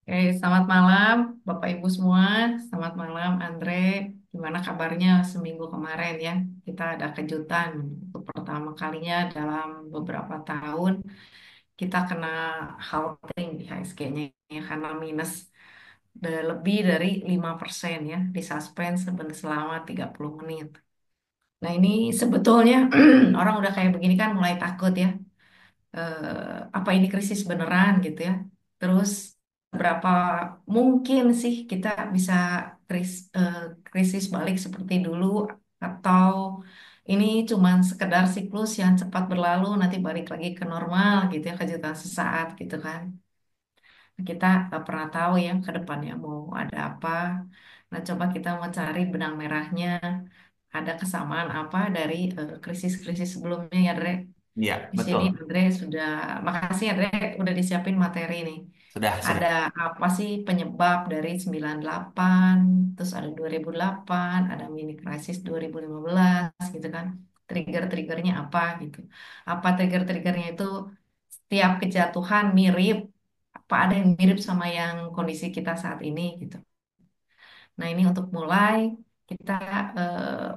Selamat malam Bapak Ibu semua. Selamat malam Andre. Gimana kabarnya seminggu kemarin ya? Kita ada kejutan untuk pertama kalinya dalam beberapa tahun kita kena halting di HSG-nya ya, karena minus lebih dari 5% ya, di suspend selama 30 menit. Nah ini sebetulnya orang udah kayak begini kan mulai takut ya, apa ini krisis beneran gitu ya. Terus berapa mungkin sih kita bisa eh, krisis balik seperti dulu, atau ini cuman sekedar siklus yang cepat berlalu nanti balik lagi ke normal gitu ya, kejutan sesaat gitu kan. Kita nggak pernah tahu ya ke depannya mau ada apa. Nah, coba kita mau cari benang merahnya. Ada kesamaan apa dari krisis-krisis sebelumnya ya, Dre? Iya, Di sini betul. Andre sudah, makasih Andre udah disiapin materi nih. Sudah. Ada apa sih penyebab dari 98, terus ada 2008, ada mini krisis 2015 gitu kan. Trigger-triggernya apa gitu. Apa trigger-triggernya itu setiap kejatuhan mirip, apa ada yang mirip sama yang kondisi kita saat ini gitu. Nah, ini untuk mulai kita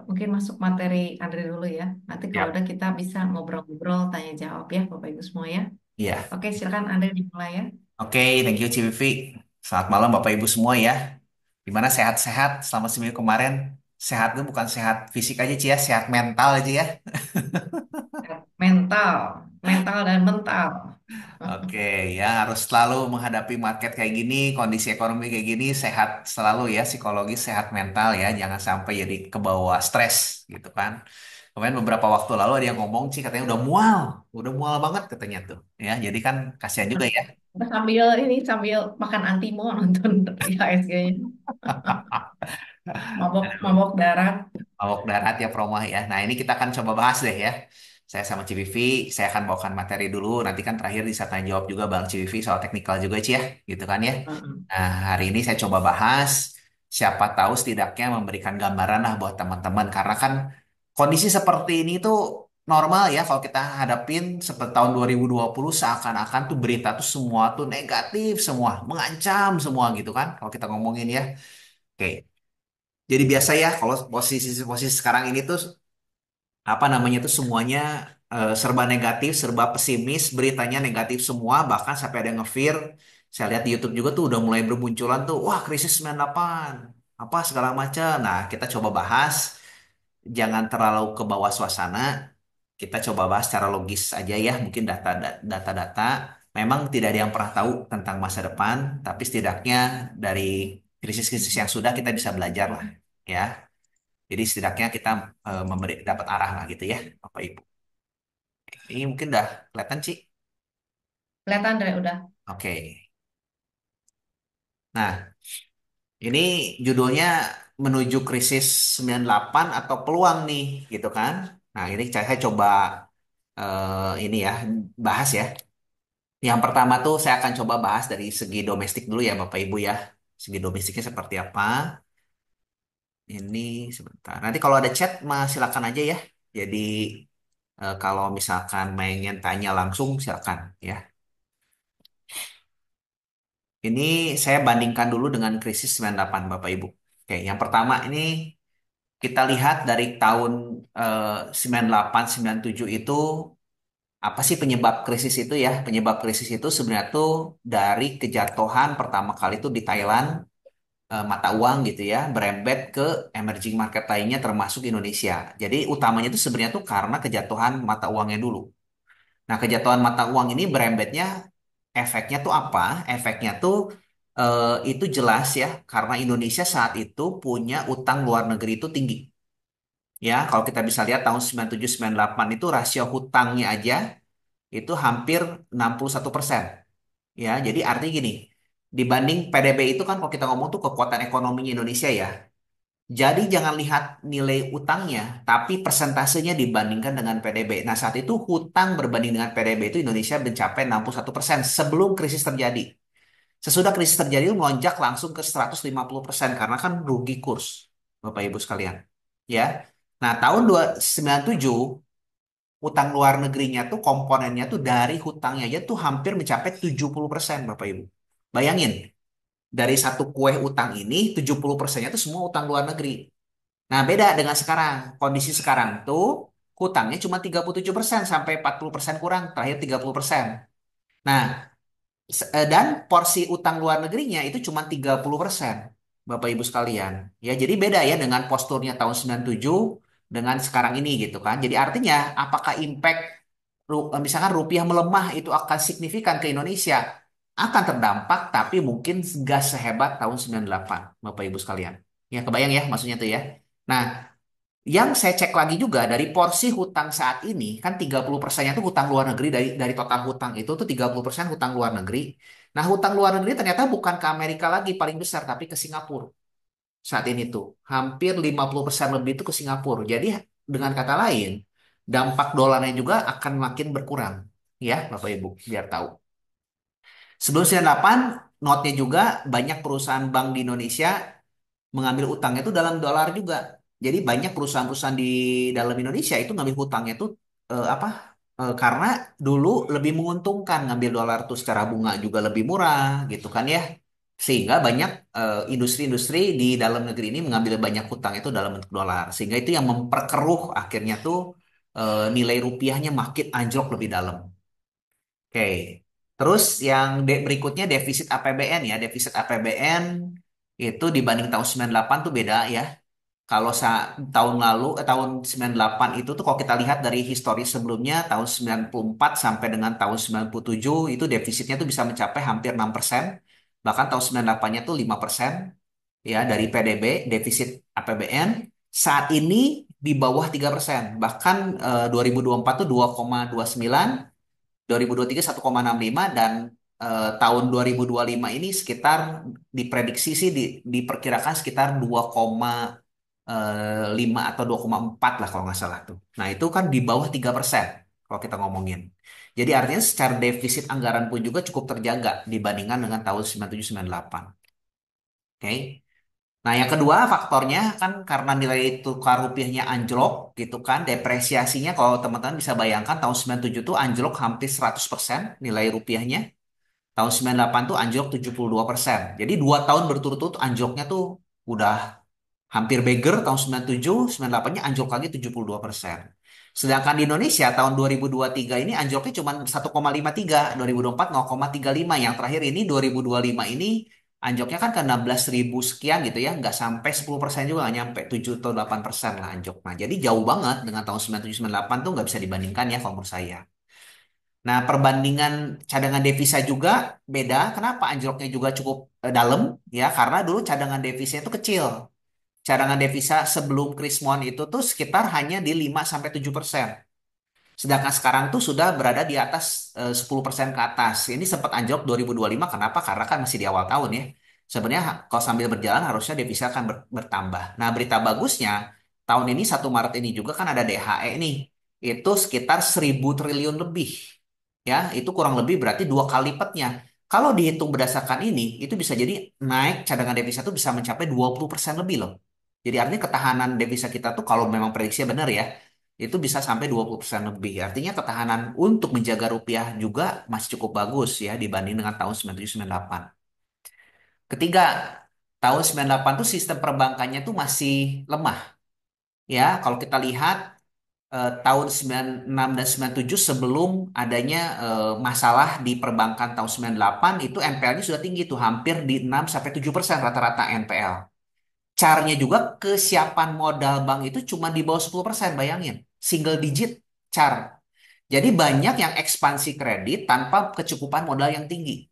mungkin masuk materi Andre dulu ya. Nanti kalau Siap. udah kita bisa ngobrol-ngobrol, tanya jawab ya Bapak Ibu semua ya. Iya. Oke, silakan Andre dimulai ya. Oke, thank you Civivi. Selamat malam Bapak Ibu semua ya. Gimana sehat-sehat selama seminggu kemarin? Sehat itu bukan sehat fisik aja Ci ya, sehat mental aja ya. Mental, mental dan mental. Oke, ya harus selalu menghadapi market kayak gini, kondisi ekonomi kayak gini, sehat selalu ya, psikologis, sehat mental ya. Jangan sampai jadi kebawa stres gitu kan. Kemarin beberapa waktu lalu ada yang ngomong sih katanya udah mual banget katanya tuh. Ya, jadi kan kasihan juga ya. Sambil ini sambil makan antimo nonton IHSG-nya. Mabok darat. Awak darat ya promo ya. Nah ini kita akan coba bahas deh ya. Saya sama Civivi, saya akan bawakan materi dulu. Nanti kan terakhir bisa tanya jawab juga Bang Civivi soal teknikal juga Ci ya. Gitu kan ya. Heeh. Nah hari ini saya coba bahas. Siapa tahu setidaknya memberikan gambaran lah buat teman-teman. Karena kan kondisi seperti ini tuh normal ya. Kalau kita hadapin seperti tahun 2020 seakan-akan tuh berita tuh semua tuh negatif semua. Mengancam semua gitu kan. Kalau kita ngomongin ya. Oke. Jadi biasa ya kalau posisi sekarang ini tuh apa namanya tuh semuanya serba negatif, serba pesimis, beritanya negatif semua, bahkan sampai ada yang nge-fear. Saya lihat di YouTube juga tuh udah mulai bermunculan tuh, wah krisis 98, apa segala macam. Nah, kita coba bahas, jangan terlalu ke bawah suasana. Kita coba bahas secara logis aja ya, mungkin data-data. Memang tidak ada yang pernah tahu tentang masa depan, tapi setidaknya dari krisis-krisis yang sudah kita bisa belajar lah, ya. Jadi setidaknya kita memberi dapat arah lah gitu ya, Bapak Ibu. Ini mungkin udah kelihatan sih. Kelihatan Andre udah. Oke. Nah, ini judulnya menuju krisis 98 atau peluang nih, gitu kan? Nah, ini saya coba ini ya bahas ya. Yang pertama tuh saya akan coba bahas dari segi domestik dulu ya, Bapak Ibu ya. Segi domestiknya seperti apa? Ini sebentar. Nanti kalau ada chat, silakan aja ya. Jadi kalau misalkan pengen tanya langsung silakan ya. Ini saya bandingkan dulu dengan krisis 98 Bapak Ibu. Oke, yang pertama ini kita lihat dari tahun 98 97 itu apa sih penyebab krisis itu ya? Penyebab krisis itu sebenarnya tuh dari kejatuhan pertama kali itu di Thailand, mata uang gitu ya, berembet ke emerging market lainnya termasuk Indonesia. Jadi utamanya itu sebenarnya tuh karena kejatuhan mata uangnya dulu. Nah, kejatuhan mata uang ini berembetnya efeknya tuh apa? Efeknya tuh itu jelas ya karena Indonesia saat itu punya utang luar negeri itu tinggi. Ya, kalau kita bisa lihat tahun 97 98 itu rasio hutangnya aja itu hampir 61%. Ya, jadi artinya gini, dibanding PDB itu kan kalau kita ngomong tuh kekuatan ekonomi Indonesia ya. Jadi jangan lihat nilai utangnya, tapi persentasenya dibandingkan dengan PDB. Nah, saat itu hutang berbanding dengan PDB itu Indonesia mencapai 61% sebelum krisis terjadi. Sesudah krisis terjadi itu melonjak langsung ke 150% karena kan rugi kurs, Bapak Ibu sekalian. Ya. Nah, tahun 297 utang luar negerinya tuh komponennya tuh dari hutangnya aja tuh hampir mencapai 70% Bapak Ibu. Bayangin, dari satu kue utang ini 70%-nya itu semua utang luar negeri. Nah, beda dengan sekarang. Kondisi sekarang tuh hutangnya cuma 37% sampai 40% kurang, terakhir 30%. Nah, dan porsi utang luar negerinya itu cuma 30%, Bapak Ibu sekalian. Ya, jadi beda ya dengan posturnya tahun 97 dengan sekarang ini gitu kan. Jadi artinya apakah impact misalkan rupiah melemah itu akan signifikan ke Indonesia? Akan terdampak tapi mungkin gak sehebat tahun 98, Bapak Ibu sekalian. Ya, kebayang ya maksudnya tuh ya. Nah, yang saya cek lagi juga dari porsi hutang saat ini kan 30%-nya itu hutang luar negeri dari total hutang itu tuh 30% hutang luar negeri. Nah, hutang luar negeri ternyata bukan ke Amerika lagi paling besar tapi ke Singapura saat ini tuh. Hampir 50% lebih itu ke Singapura. Jadi dengan kata lain, dampak dolarnya juga akan makin berkurang. Ya, Bapak Ibu, biar tahu. Sebelum 98, notnya juga banyak perusahaan bank di Indonesia mengambil utangnya itu dalam dolar juga. Jadi banyak perusahaan-perusahaan di dalam Indonesia itu ngambil hutangnya itu apa? Karena dulu lebih menguntungkan ngambil dolar tuh secara bunga juga lebih murah gitu kan ya. Sehingga banyak industri-industri di dalam negeri ini mengambil banyak hutang itu dalam bentuk dolar. Sehingga itu yang memperkeruh akhirnya tuh nilai rupiahnya makin anjlok lebih dalam. Oke. Terus yang berikutnya defisit APBN ya. Defisit APBN itu dibanding tahun 98 tuh beda ya. Kalau tahun lalu, tahun 98 itu tuh kalau kita lihat dari histori sebelumnya, tahun 94 sampai dengan tahun 97 itu defisitnya tuh bisa mencapai hampir 6%. Bahkan tahun 98-nya tuh 5% ya dari PDB, defisit APBN. Saat ini di bawah 3%. Bahkan 2024 tuh 2,29, 2023 1,65 dan tahun 2025 ini sekitar diprediksi sih diperkirakan sekitar 2,5 atau 2,4 lah kalau nggak salah tuh. Nah itu kan di bawah 3% kalau kita ngomongin. Jadi artinya secara defisit anggaran pun juga cukup terjaga dibandingkan dengan tahun 97-98. Oke. Nah yang kedua faktornya kan karena nilai tukar rupiahnya anjlok gitu kan. Depresiasinya kalau teman-teman bisa bayangkan tahun 97 tuh anjlok hampir 100% nilai rupiahnya. Tahun 98 tuh anjlok 72%. Jadi 2 tahun berturut-turut anjloknya tuh udah hampir beggar tahun 97, 98-nya anjlok lagi 72%. Sedangkan di Indonesia tahun 2023 ini anjloknya cuma 1,53, 2024 0,35. Yang terakhir ini 2025 ini anjloknya kan ke 16.000 sekian gitu ya, nggak sampai 10% juga, nggak nyampe 7 atau 8% lah anjlok. Nah, jadi jauh banget dengan tahun 97, 98 tuh nggak bisa dibandingkan ya kalau menurut saya. Nah, perbandingan cadangan devisa juga beda. Kenapa anjloknya juga cukup dalam? Ya, karena dulu cadangan devisa itu kecil. Cadangan devisa sebelum Krismon itu tuh sekitar hanya di 5-7%. Sedangkan sekarang tuh sudah berada di atas 10% ke atas. Ini sempat anjlok 2025. Kenapa? Karena kan masih di awal tahun ya. Sebenarnya kalau sambil berjalan harusnya devisa akan bertambah. Nah, berita bagusnya tahun ini 1 Maret ini juga kan ada DHE nih. Itu sekitar 1.000 triliun lebih. Ya, itu kurang lebih berarti 2 kali lipatnya. Kalau dihitung berdasarkan ini, itu bisa jadi naik cadangan devisa itu bisa mencapai 20% lebih loh. Jadi artinya ketahanan devisa kita tuh kalau memang prediksinya benar ya, itu bisa sampai 20% lebih. Artinya ketahanan untuk menjaga rupiah juga masih cukup bagus ya dibanding dengan tahun 97-98. Ketiga, tahun 98 tuh sistem perbankannya tuh masih lemah. Ya, kalau kita lihat tahun 96 dan 97 sebelum adanya masalah di perbankan tahun 98 itu NPL-nya sudah tinggi tuh hampir di 6-7% rata-rata NPL. Caranya juga kesiapan modal bank itu cuma di bawah 10%, bayangin. Single digit car. Jadi banyak yang ekspansi kredit tanpa kecukupan modal yang tinggi.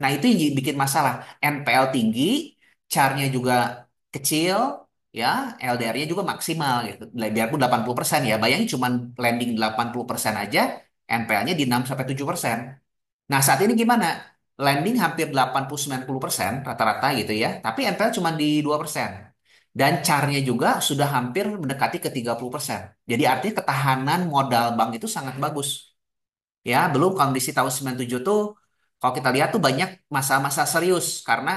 Nah, itu yang bikin masalah. NPL tinggi, carnya juga kecil, ya, LDR-nya juga maksimal gitu. Biarpun 80% ya, bayangin cuma lending 80% aja, NPL-nya di 6-7%. Nah, saat ini gimana? Lending hampir 80-90% rata-rata gitu ya, tapi NPL cuma di 2%. Dan CAR-nya juga sudah hampir mendekati ke 30%. Jadi artinya ketahanan modal bank itu sangat bagus. Ya, belum kondisi tahun 97 tuh kalau kita lihat tuh banyak masa-masa serius karena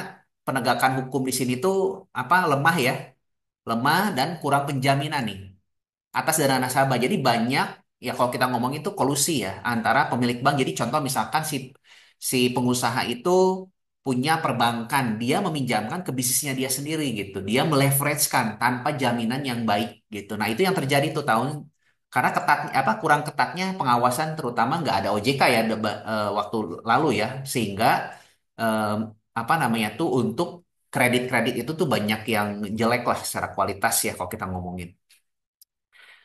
penegakan hukum di sini tuh apa lemah ya, lemah dan kurang penjaminan nih atas dana nasabah. Jadi banyak ya kalau kita ngomong itu kolusi ya antara pemilik bank. Jadi contoh misalkan si si pengusaha itu punya perbankan, dia meminjamkan ke bisnisnya dia sendiri gitu. Dia meleverage-kan tanpa jaminan yang baik gitu. Nah, itu yang terjadi tuh tahun karena ketat apa kurang ketatnya pengawasan terutama nggak ada OJK ya waktu lalu ya sehingga em, apa namanya tuh untuk kredit-kredit itu tuh banyak yang jelek lah secara kualitas ya kalau kita ngomongin.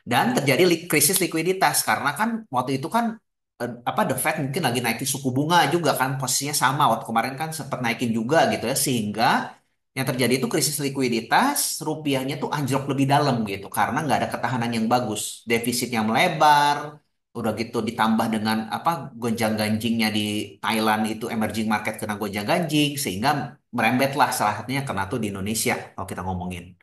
Dan terjadi krisis likuiditas karena kan waktu itu kan apa The Fed mungkin lagi naikin suku bunga juga kan posisinya sama waktu kemarin kan sempat naikin juga gitu ya sehingga yang terjadi itu krisis likuiditas rupiahnya tuh anjlok lebih dalam gitu karena nggak ada ketahanan yang bagus defisitnya melebar udah gitu ditambah dengan apa gonjang-ganjingnya di Thailand itu emerging market kena gonjang-ganjing sehingga merembetlah salah satunya kena tuh di Indonesia kalau kita ngomongin.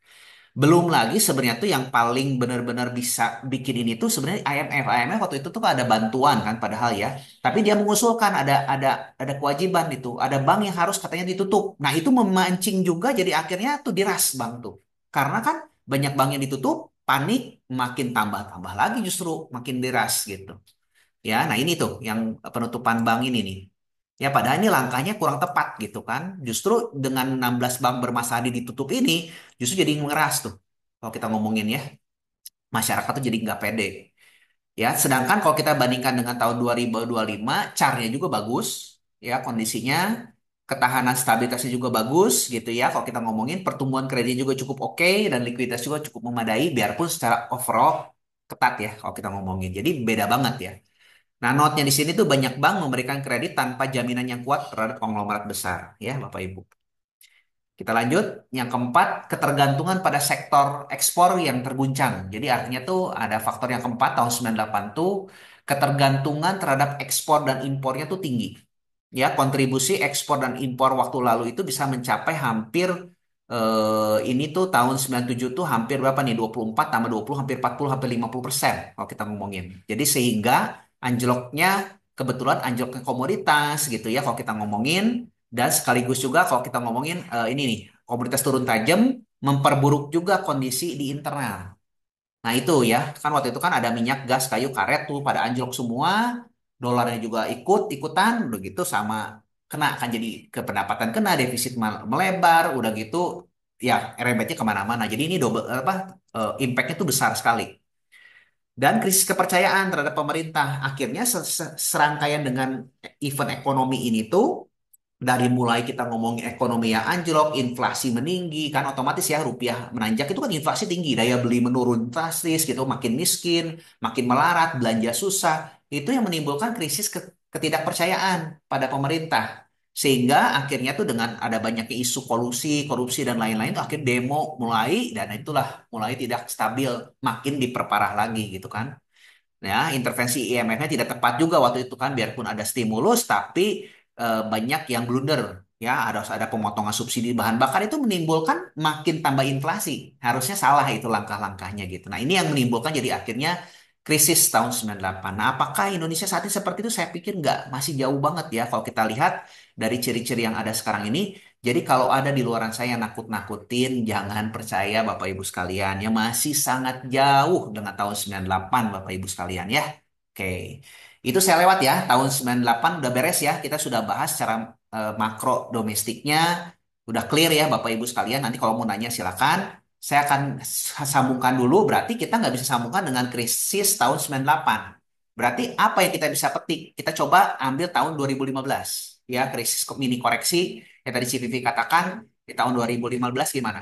Belum lagi sebenarnya tuh yang paling benar-benar bisa bikin ini tuh sebenarnya IMF. IMF waktu itu tuh ada bantuan kan padahal ya. Tapi dia mengusulkan ada kewajiban itu, ada bank yang harus katanya ditutup. Nah, itu memancing juga jadi akhirnya tuh diras bank tuh. Karena kan banyak bank yang ditutup, panik makin tambah-tambah lagi justru makin diras gitu. Ya, nah ini tuh yang penutupan bank ini nih. Ya, padahal ini langkahnya kurang tepat gitu kan. Justru dengan 16 bank bermasalah ditutup ini, justru jadi mengeras tuh. Kalau kita ngomongin ya, masyarakat tuh jadi nggak pede. Ya, sedangkan kalau kita bandingkan dengan tahun 2025, CAR-nya juga bagus. Ya, kondisinya, ketahanan stabilitasnya juga bagus gitu ya. Kalau kita ngomongin pertumbuhan kredit juga cukup oke dan likuiditas juga cukup memadai, biarpun secara overall ketat ya kalau kita ngomongin. Jadi beda banget ya. Nah, notnya di sini tuh banyak bank memberikan kredit tanpa jaminan yang kuat terhadap konglomerat besar, ya Bapak Ibu. Kita lanjut, yang keempat, ketergantungan pada sektor ekspor yang terguncang. Jadi artinya tuh ada faktor yang keempat tahun 98 tuh ketergantungan terhadap ekspor dan impornya tuh tinggi. Ya, kontribusi ekspor dan impor waktu lalu itu bisa mencapai hampir ini tuh tahun 97 tuh hampir berapa nih? 24 tambah 20 hampir 40 hampir 50% kalau kita ngomongin. Jadi sehingga anjloknya kebetulan anjloknya komoditas gitu ya kalau kita ngomongin dan sekaligus juga kalau kita ngomongin ini nih komoditas turun tajam memperburuk juga kondisi di internal. Nah itu ya, kan waktu itu kan ada minyak, gas, kayu, karet tuh pada anjlok semua, dolarnya juga ikutan, udah gitu sama kena kan jadi ke pendapatan kena, defisit melebar, udah gitu ya rembetnya kemana-mana. Jadi ini double apa impactnya tuh besar sekali. Dan krisis kepercayaan terhadap pemerintah akhirnya serangkaian dengan event ekonomi ini tuh dari mulai kita ngomongin ekonomi yang anjlok, inflasi meninggi, kan otomatis ya rupiah menanjak itu kan inflasi tinggi, daya beli menurun drastis gitu, makin miskin, makin melarat, belanja susah. Itu yang menimbulkan krisis ketidakpercayaan pada pemerintah. Sehingga akhirnya tuh dengan ada banyaknya isu kolusi, korupsi dan lain-lain tuh akhirnya demo mulai dan itulah mulai tidak stabil, makin diperparah lagi gitu kan. Ya, intervensi IMF-nya tidak tepat juga waktu itu kan, biarpun ada stimulus, tapi banyak yang blunder. Ya, ada pemotongan subsidi bahan bakar itu menimbulkan makin tambah inflasi. Harusnya salah itu langkah-langkahnya gitu. Nah, ini yang menimbulkan jadi akhirnya krisis tahun 98. Nah, apakah Indonesia saat ini seperti itu? Saya pikir nggak, masih jauh banget ya kalau kita lihat dari ciri-ciri yang ada sekarang ini. Jadi kalau ada di luaran saya yang nakut-nakutin, jangan percaya Bapak Ibu sekalian. Ya masih sangat jauh dengan tahun 98 Bapak Ibu sekalian ya. Oke. Itu saya lewat ya. Tahun 98 udah beres ya. Kita sudah bahas secara makro domestiknya. Udah clear ya Bapak Ibu sekalian. Nanti kalau mau nanya silakan. Saya akan sambungkan dulu. Berarti kita nggak bisa sambungkan dengan krisis tahun 98. Berarti apa yang kita bisa petik? Kita coba ambil tahun 2015. Ya, krisis mini koreksi yang tadi si Vivi katakan di tahun 2015 gimana?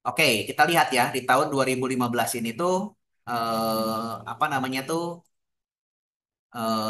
Oke, kita lihat ya di tahun 2015 ini tuh apa namanya tuh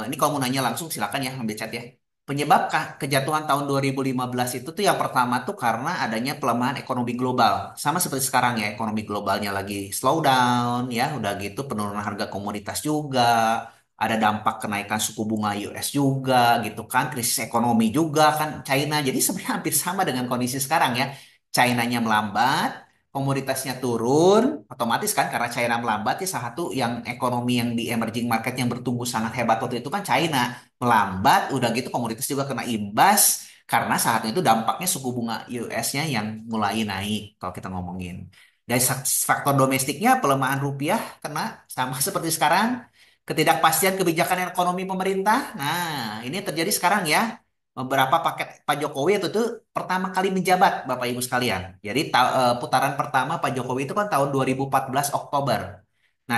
ini kalau mau nanya langsung silakan ya ambil chat ya. Penyebab kejatuhan tahun 2015 itu tuh yang pertama tuh karena adanya pelemahan ekonomi global. Sama seperti sekarang ya, ekonomi globalnya lagi slow down ya, udah gitu penurunan harga komoditas juga, ada dampak kenaikan suku bunga US juga gitu kan, krisis ekonomi juga kan China. Jadi sebenarnya hampir sama dengan kondisi sekarang ya. China-nya melambat, komoditasnya turun, otomatis kan karena China melambat ya salah satu yang ekonomi yang di emerging market yang bertumbuh sangat hebat waktu itu kan China melambat, udah gitu komoditas juga kena imbas karena saat itu dampaknya suku bunga US-nya yang mulai naik kalau kita ngomongin. Dari faktor domestiknya pelemahan rupiah kena sama seperti sekarang, ketidakpastian kebijakan ekonomi pemerintah. Nah, ini terjadi sekarang ya. beberapa paket Pak Jokowi itu tuh pertama kali menjabat Bapak Ibu sekalian. Jadi putaran pertama Pak Jokowi itu kan tahun 2014 Oktober. Nah,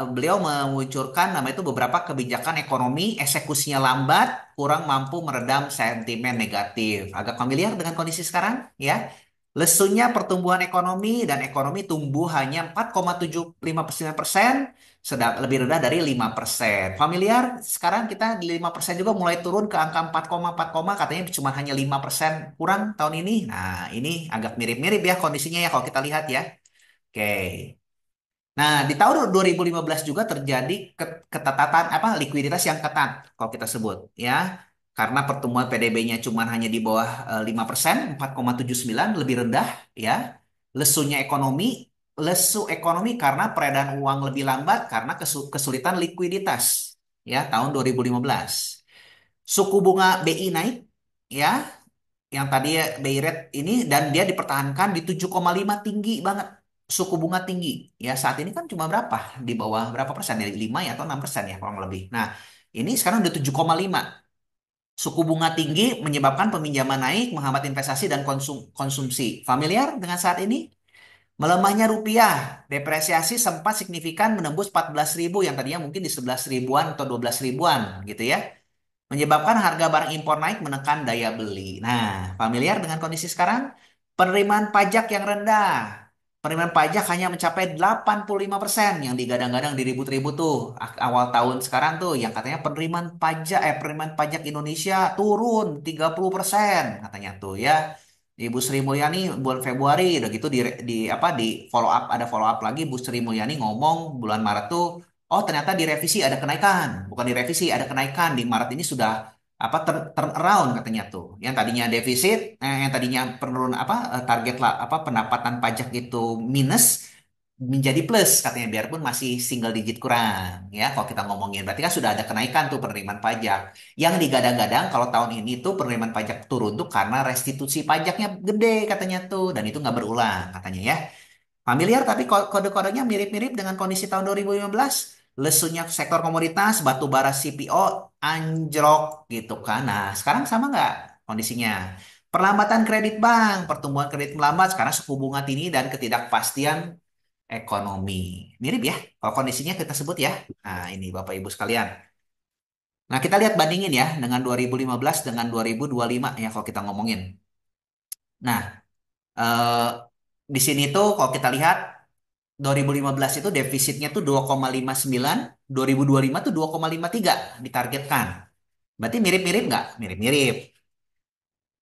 beliau meluncurkan nama itu beberapa kebijakan ekonomi, eksekusinya lambat, kurang mampu meredam sentimen negatif. Agak familiar dengan kondisi sekarang, ya. Lesunya pertumbuhan ekonomi dan ekonomi tumbuh hanya 4,75%, sedang lebih rendah dari 5%. Familiar? Sekarang kita di 5% juga mulai turun ke angka 4,4, katanya cuma hanya 5% kurang tahun ini. Nah, ini agak mirip-mirip ya kondisinya ya kalau kita lihat ya. Oke. Nah, di tahun 2015 juga terjadi ketatatan apa likuiditas yang ketat kalau kita sebut ya. Karena pertumbuhan PDB-nya cuma hanya di bawah 5%, 4,79 lebih rendah ya. Lesunya ekonomi, lesu ekonomi karena peredaran uang lebih lambat karena kesulitan likuiditas ya tahun 2015. Suku bunga BI naik ya, yang tadi BI rate ini dan dia dipertahankan di 7,5 tinggi banget. Suku bunga tinggi. Ya saat ini kan cuma berapa? Di bawah berapa persen ya? 5 ya atau 6% ya kurang lebih. Nah, ini sekarang udah 7,5. Suku bunga tinggi menyebabkan peminjaman naik, menghambat investasi dan konsumsi. Familiar dengan saat ini? Melemahnya rupiah, depresiasi sempat signifikan menembus 14.000 yang tadinya mungkin di 11 ribuan atau 12 ribuan gitu ya, menyebabkan harga barang impor naik menekan daya beli. Nah, familiar dengan kondisi sekarang? Penerimaan pajak yang rendah. Penerimaan pajak hanya mencapai 85% yang digadang-gadang di ribut-ribut tuh awal tahun sekarang tuh yang katanya penerimaan pajak Indonesia turun 30% katanya tuh ya. Ibu Sri Mulyani bulan Februari udah gitu di follow up, ada follow up lagi. Bu Sri Mulyani ngomong bulan Maret tuh, oh ternyata direvisi ada kenaikan. Bukan direvisi, ada kenaikan. Di Maret ini sudah turn around katanya tuh. Yang tadinya defisit, yang tadinya penurun target lah pendapatan pajak itu minus menjadi plus katanya biarpun masih single digit kurang ya kalau kita ngomongin. Berarti kan sudah ada kenaikan tuh penerimaan pajak. Yang digadang-gadang kalau tahun ini tuh penerimaan pajak turun tuh karena restitusi pajaknya gede katanya tuh dan itu nggak berulang katanya ya. Familiar tapi kode-kodenya mirip-mirip dengan kondisi tahun 2015. Lesunya sektor komoditas, batu bara CPO anjlok gitu kan. Nah, sekarang sama nggak kondisinya? Perlambatan kredit bank, pertumbuhan kredit melambat karena suku bunga tinggi dan ketidakpastian ekonomi. Mirip ya, kalau kondisinya kita sebut ya. Nah, ini Bapak Ibu sekalian. Nah, kita lihat bandingin ya dengan 2015 dengan 2025 ya kalau kita ngomongin. Nah, eh, di sini tuh kalau kita lihat 2015 itu defisitnya tuh 2,59, 2025 tuh 2,53 ditargetkan. Berarti mirip-mirip nggak? Mirip-mirip.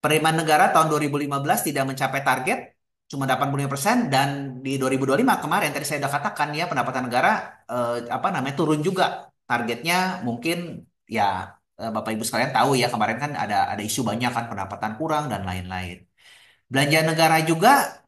Penerimaan negara tahun 2015 tidak mencapai target, cuma 85% dan di 2025 kemarin tadi saya udah katakan ya pendapatan negara turun juga. Targetnya mungkin ya Bapak Ibu sekalian tahu ya kemarin kan ada isu banyak kan pendapatan kurang dan lain-lain. Belanja negara juga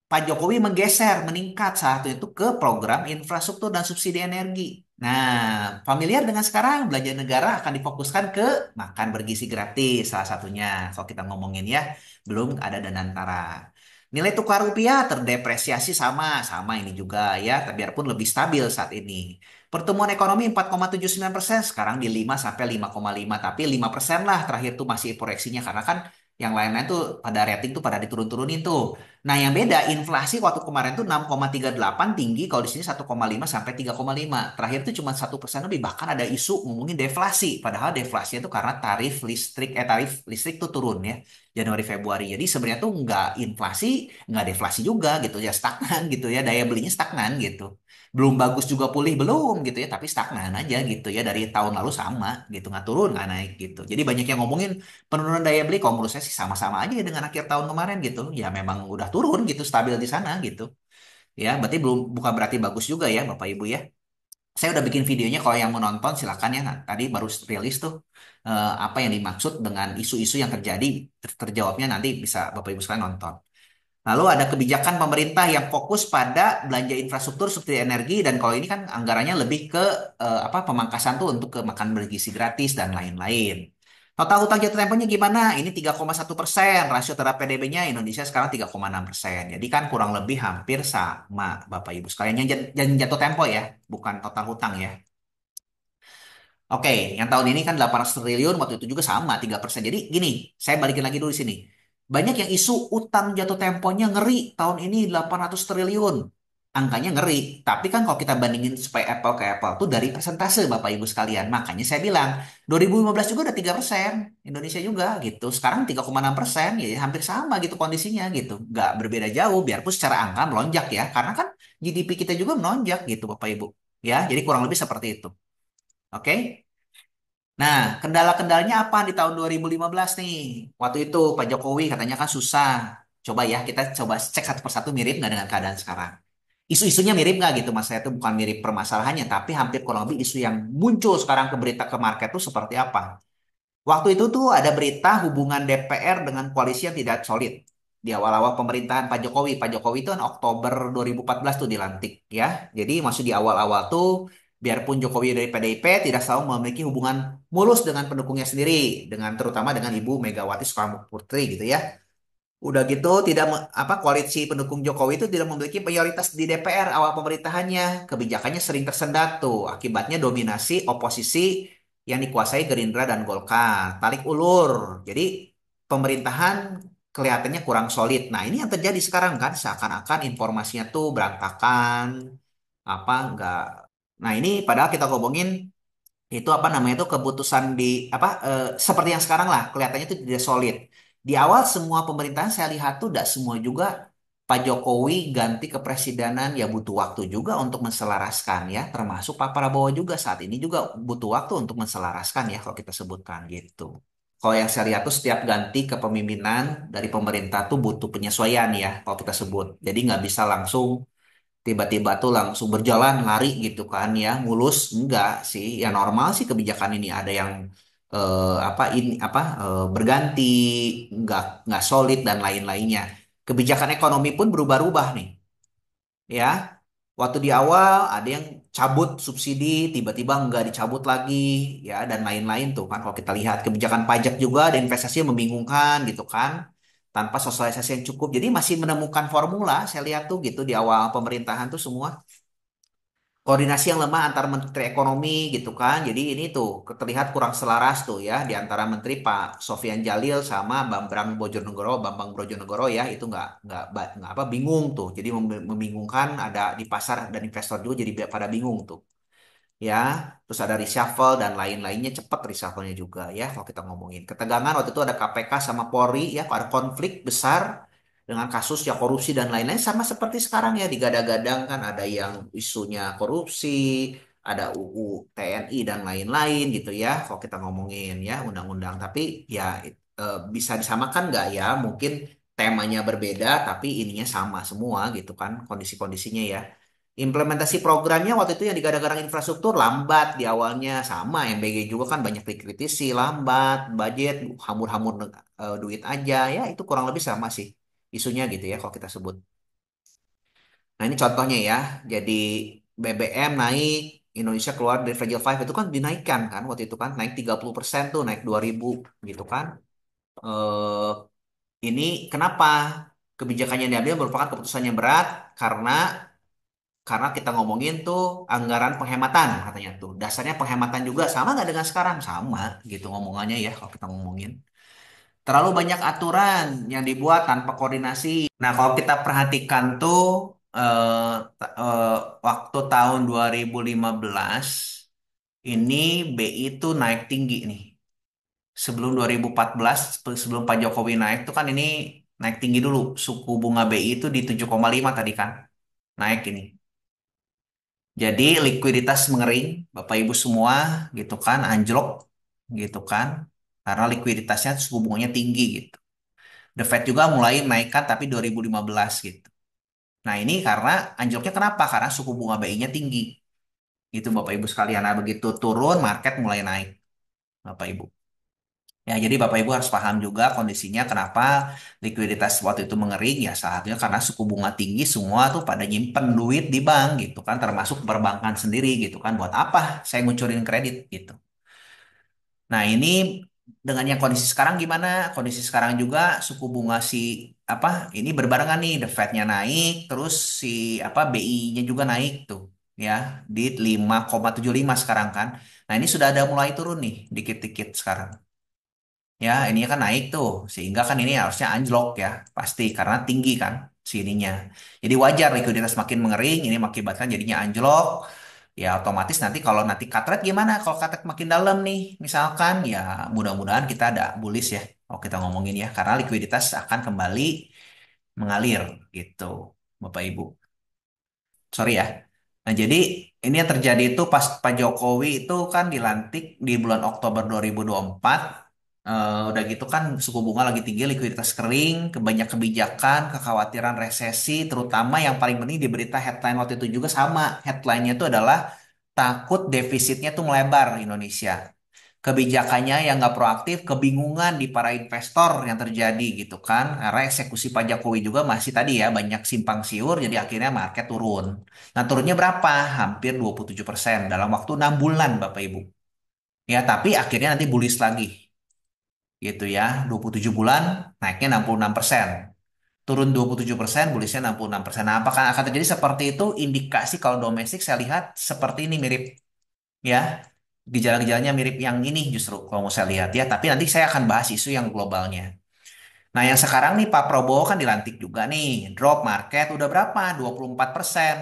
Pak Jokowi meningkat saat itu ke program infrastruktur dan subsidi energi. Nah, familiar dengan sekarang belanja negara akan difokuskan ke makan bergizi gratis salah satunya. Kalau kita ngomongin ya, belum ada Danantara. Nilai tukar rupiah terdepresiasi sama ini juga ya, tapi biarpun lebih stabil saat ini. Pertumbuhan ekonomi 4,79%, sekarang di 5 sampai 5,5, tapi 5% lah terakhir tuh masih proyeksinya karena kan yang lain-lain tuh pada rating tuh pada diturun-turunin tuh. Nah, yang beda inflasi waktu kemarin tuh 6,38 tinggi, kalau di sini 1,5 sampai 3,5. Terakhir tuh cuma 1% lebih, bahkan ada isu ngomongin deflasi. Padahal deflasi itu karena tarif listrik tuh turun ya Januari Februari. Jadi sebenarnya tuh nggak inflasi, nggak deflasi juga gitu ya, stagnan gitu ya, daya belinya stagnan gitu. Belum bagus juga pulih belum gitu ya, tapi stagnan aja gitu ya dari tahun lalu sama gitu, nggak turun nggak naik gitu. Jadi banyak yang ngomongin penurunan daya beli, kalau menurut saya sih sama-sama aja dengan akhir tahun kemarin gitu. Ya memang udah turun gitu, stabil di sana gitu. Ya, berarti bukan berarti bagus juga ya Bapak Ibu ya. Saya udah bikin videonya kalau yang mau nonton silakan ya. Nah, tadi baru rilis tuh apa yang dimaksud dengan isu-isu yang terjadi, terjawabnya nanti bisa Bapak Ibu sekalian nonton. Lalu ada kebijakan pemerintah yang fokus pada belanja infrastruktur subsidi energi dan kalau ini kan anggarannya lebih ke pemangkasan tuh untuk ke makan bergizi gratis dan lain-lain. Total hutang jatuh temponya gimana? Ini 3,1%, rasio terhadap PDB-nya Indonesia sekarang 3,6%. Jadi kan kurang lebih hampir sama Bapak Ibu sekalian yang jatuh tempo ya, bukan total hutang ya. Oke, yang tahun ini kan 800 triliun, waktu itu juga sama 3%. Jadi gini, saya balikin lagi dulu di sini. Banyak yang isu utang jatuh temponya ngeri, tahun ini 800 triliun. Angkanya ngeri, tapi kan kalau kita bandingin supaya apple ke apple tuh dari persentase Bapak Ibu sekalian. Makanya saya bilang 2015 juga udah 3%, Indonesia juga gitu. Sekarang 3,6%, ya hampir sama gitu kondisinya gitu. Nggak berbeda jauh, biarpun secara angka melonjak ya. Karena kan GDP kita juga melonjak gitu Bapak Ibu. Ya, jadi kurang lebih seperti itu. Oke? Nah, kendala-kendalanya apa di tahun 2015 nih? Waktu itu Pak Jokowi katanya kan susah. Coba ya, kita coba cek satu persatu mirip nggak dengan keadaan sekarang. Isu-isunya mirip nggak gitu, Mas? Saya itu bukan mirip permasalahannya, tapi hampir kurang lebih isu yang muncul sekarang ke berita ke market itu seperti apa. Waktu itu tuh ada berita hubungan DPR dengan koalisi yang tidak solid. Di awal-awal pemerintahan Pak Jokowi. Pak Jokowi itu kan Oktober 2014 tuh dilantik ya. Jadi masih di awal-awal tuh biarpun Jokowi dari PDIP tidak selalu memiliki hubungan mulus dengan pendukungnya sendiri. Dengan terutama dengan Ibu Megawati Soekarno Putri gitu ya. Udah gitu tidak koalisi pendukung Jokowi itu tidak memiliki mayoritas di DPR awal pemerintahannya. Kebijakannya sering tersendat tuh. Akibatnya dominasi oposisi yang dikuasai Gerindra dan Golkar. Tarik ulur. Jadi pemerintahan kelihatannya kurang solid. Nah, ini yang terjadi sekarang kan seakan-akan informasinya tuh berantakan, apa enggak. Nah, ini padahal kita ngomongin itu apa namanya itu keputusan di seperti yang sekarang lah kelihatannya itu tidak solid. Di awal semua pemerintahan saya lihat tuh tidak semua juga Pak Jokowi ganti kepresidenan ya butuh waktu juga untuk menselaraskan ya, termasuk Pak Prabowo juga saat ini juga butuh waktu untuk menselaraskan ya kalau kita sebutkan gitu. Kalau yang saya lihat tuh setiap ganti kepemimpinan dari pemerintah tuh butuh penyesuaian ya kalau kita sebut. Jadi nggak bisa langsung tiba-tiba tuh langsung berjalan lari gitu kan ya mulus enggak sih ya normal sih kebijakan ini ada yang berganti nggak solid dan lain-lainnya kebijakan ekonomi pun berubah-ubah nih ya waktu di awal ada yang cabut subsidi tiba-tiba nggak dicabut lagi ya dan lain-lain tuh kan kalau kita lihat kebijakan pajak juga ada investasi yang membingungkan gitu kan tanpa sosialisasi yang cukup jadi masih menemukan formula saya lihat tuh gitu di awal pemerintahan tuh semua koordinasi yang lemah antar menteri ekonomi gitu kan. Jadi ini tuh terlihat kurang selaras tuh ya di antara menteri Pak Sofyan Jalil sama Bambang Brojonegoro ya itu nggak apa bingung tuh. Jadi membingungkan ada di pasar dan investor juga jadi pada bingung tuh ya. Terus ada reshuffle dan lain-lainnya cepet reshuffle-nya juga ya kalau kita ngomongin. Ketegangan waktu itu ada KPK sama Polri ya ada konflik besar dengan kasus ya korupsi dan lain-lain sama seperti sekarang ya digadang-gadang kan ada yang isunya korupsi, ada UU TNI dan lain-lain gitu ya kalau kita ngomongin ya undang-undang tapi ya bisa disamakan nggak ya mungkin temanya berbeda tapi ininya sama semua gitu kan kondisi-kondisinya ya. Implementasi programnya waktu itu yang digadang-gadang infrastruktur lambat di awalnya sama MBG juga kan banyak dikritisi lambat budget hamur-hamur duit aja ya itu kurang lebih sama sih isunya gitu ya kalau kita sebut. Nah ini contohnya ya jadi BBM naik Indonesia keluar dari Fragile Five itu kan dinaikkan kan waktu itu kan naik 30% tuh naik 2000 gitu kan. Eh ini kenapa kebijakannya yang diambil merupakan keputusan yang berat karena kita ngomongin tuh anggaran penghematan katanya tuh. Dasarnya penghematan juga sama nggak dengan sekarang? Sama gitu ngomongannya ya kalau kita ngomongin. Terlalu banyak aturan yang dibuat tanpa koordinasi. Nah kalau kita perhatikan tuh eh, waktu tahun 2015 ini BI tuh naik tinggi nih. Sebelum 2014, sebelum Pak Jokowi naik tuh kan ini naik tinggi dulu. Suku bunga BI itu di 7,5 tadi kan. Naik ini. Jadi likuiditas mengering, Bapak Ibu semua gitu kan, anjlok gitu kan, karena likuiditasnya suku bunganya tinggi gitu. The Fed juga mulai naikkan tapi 2015 gitu. Nah ini karena anjloknya kenapa? Karena suku bunga BI-nya tinggi. Itu Bapak Ibu sekalian. Nah begitu turun, market mulai naik, Bapak Ibu. Ya, jadi Bapak Ibu harus paham juga kondisinya kenapa likuiditas waktu itu mengering ya salah satunya karena suku bunga tinggi semua tuh pada nyimpen duit di bank gitu kan termasuk perbankan sendiri gitu kan buat apa saya ngucurin kredit gitu. Nah, ini dengan yang kondisi sekarang gimana? Kondisi sekarang juga suku bunga si apa ini berbarengan nih The Fed-nya naik terus si BI-nya juga naik tuh. ya di 5,75 sekarang kan. Nah, ini sudah ada mulai turun nih dikit-dikit sekarang. Ya, ini kan naik tuh, sehingga kan ini harusnya anjlok ya, pasti karena tinggi kan sininya. Jadi wajar likuiditas makin mengering, ini mengakibatkan jadinya anjlok. Ya otomatis nanti kalau nanti cut rate gimana? Kalau cut rate makin dalam nih, misalkan ya mudah-mudahan kita ada bullish ya, kalau kita ngomongin ya, karena likuiditas akan kembali mengalir gitu, Bapak Ibu. Sorry ya. Nah, jadi ini yang terjadi itu pas Pak Jokowi itu kan dilantik di bulan Oktober 2024. Udah gitu kan suku bunga lagi tinggi, likuiditas kering, kebanyak kebijakan, kekhawatiran resesi, terutama yang paling penting di berita headline waktu itu juga sama. Headline-nya itu adalah takut defisitnya tuh melebar Indonesia. Kebijakannya yang nggak proaktif, kebingungan di para investor yang terjadi gitu kan. Karena eksekusi Pak Jokowi juga masih tadi ya banyak simpang siur, jadi akhirnya market turun. Nah turunnya berapa? Hampir 27% dalam waktu 6 bulan Bapak Ibu. Ya tapi akhirnya nanti bullish lagi gitu ya. 27 bulan naiknya 66%. Turun 27%, bullishnya 66%. Nah apakah akan terjadi seperti itu? Indikasi kalau domestik saya lihat seperti ini mirip ya. Gejala-gejalanya mirip yang ini justru kalau mau saya lihat ya. Tapi nanti saya akan bahas isu yang globalnya. Nah yang sekarang nih Pak Prabowo kan dilantik juga nih. Drop market udah berapa? 24%.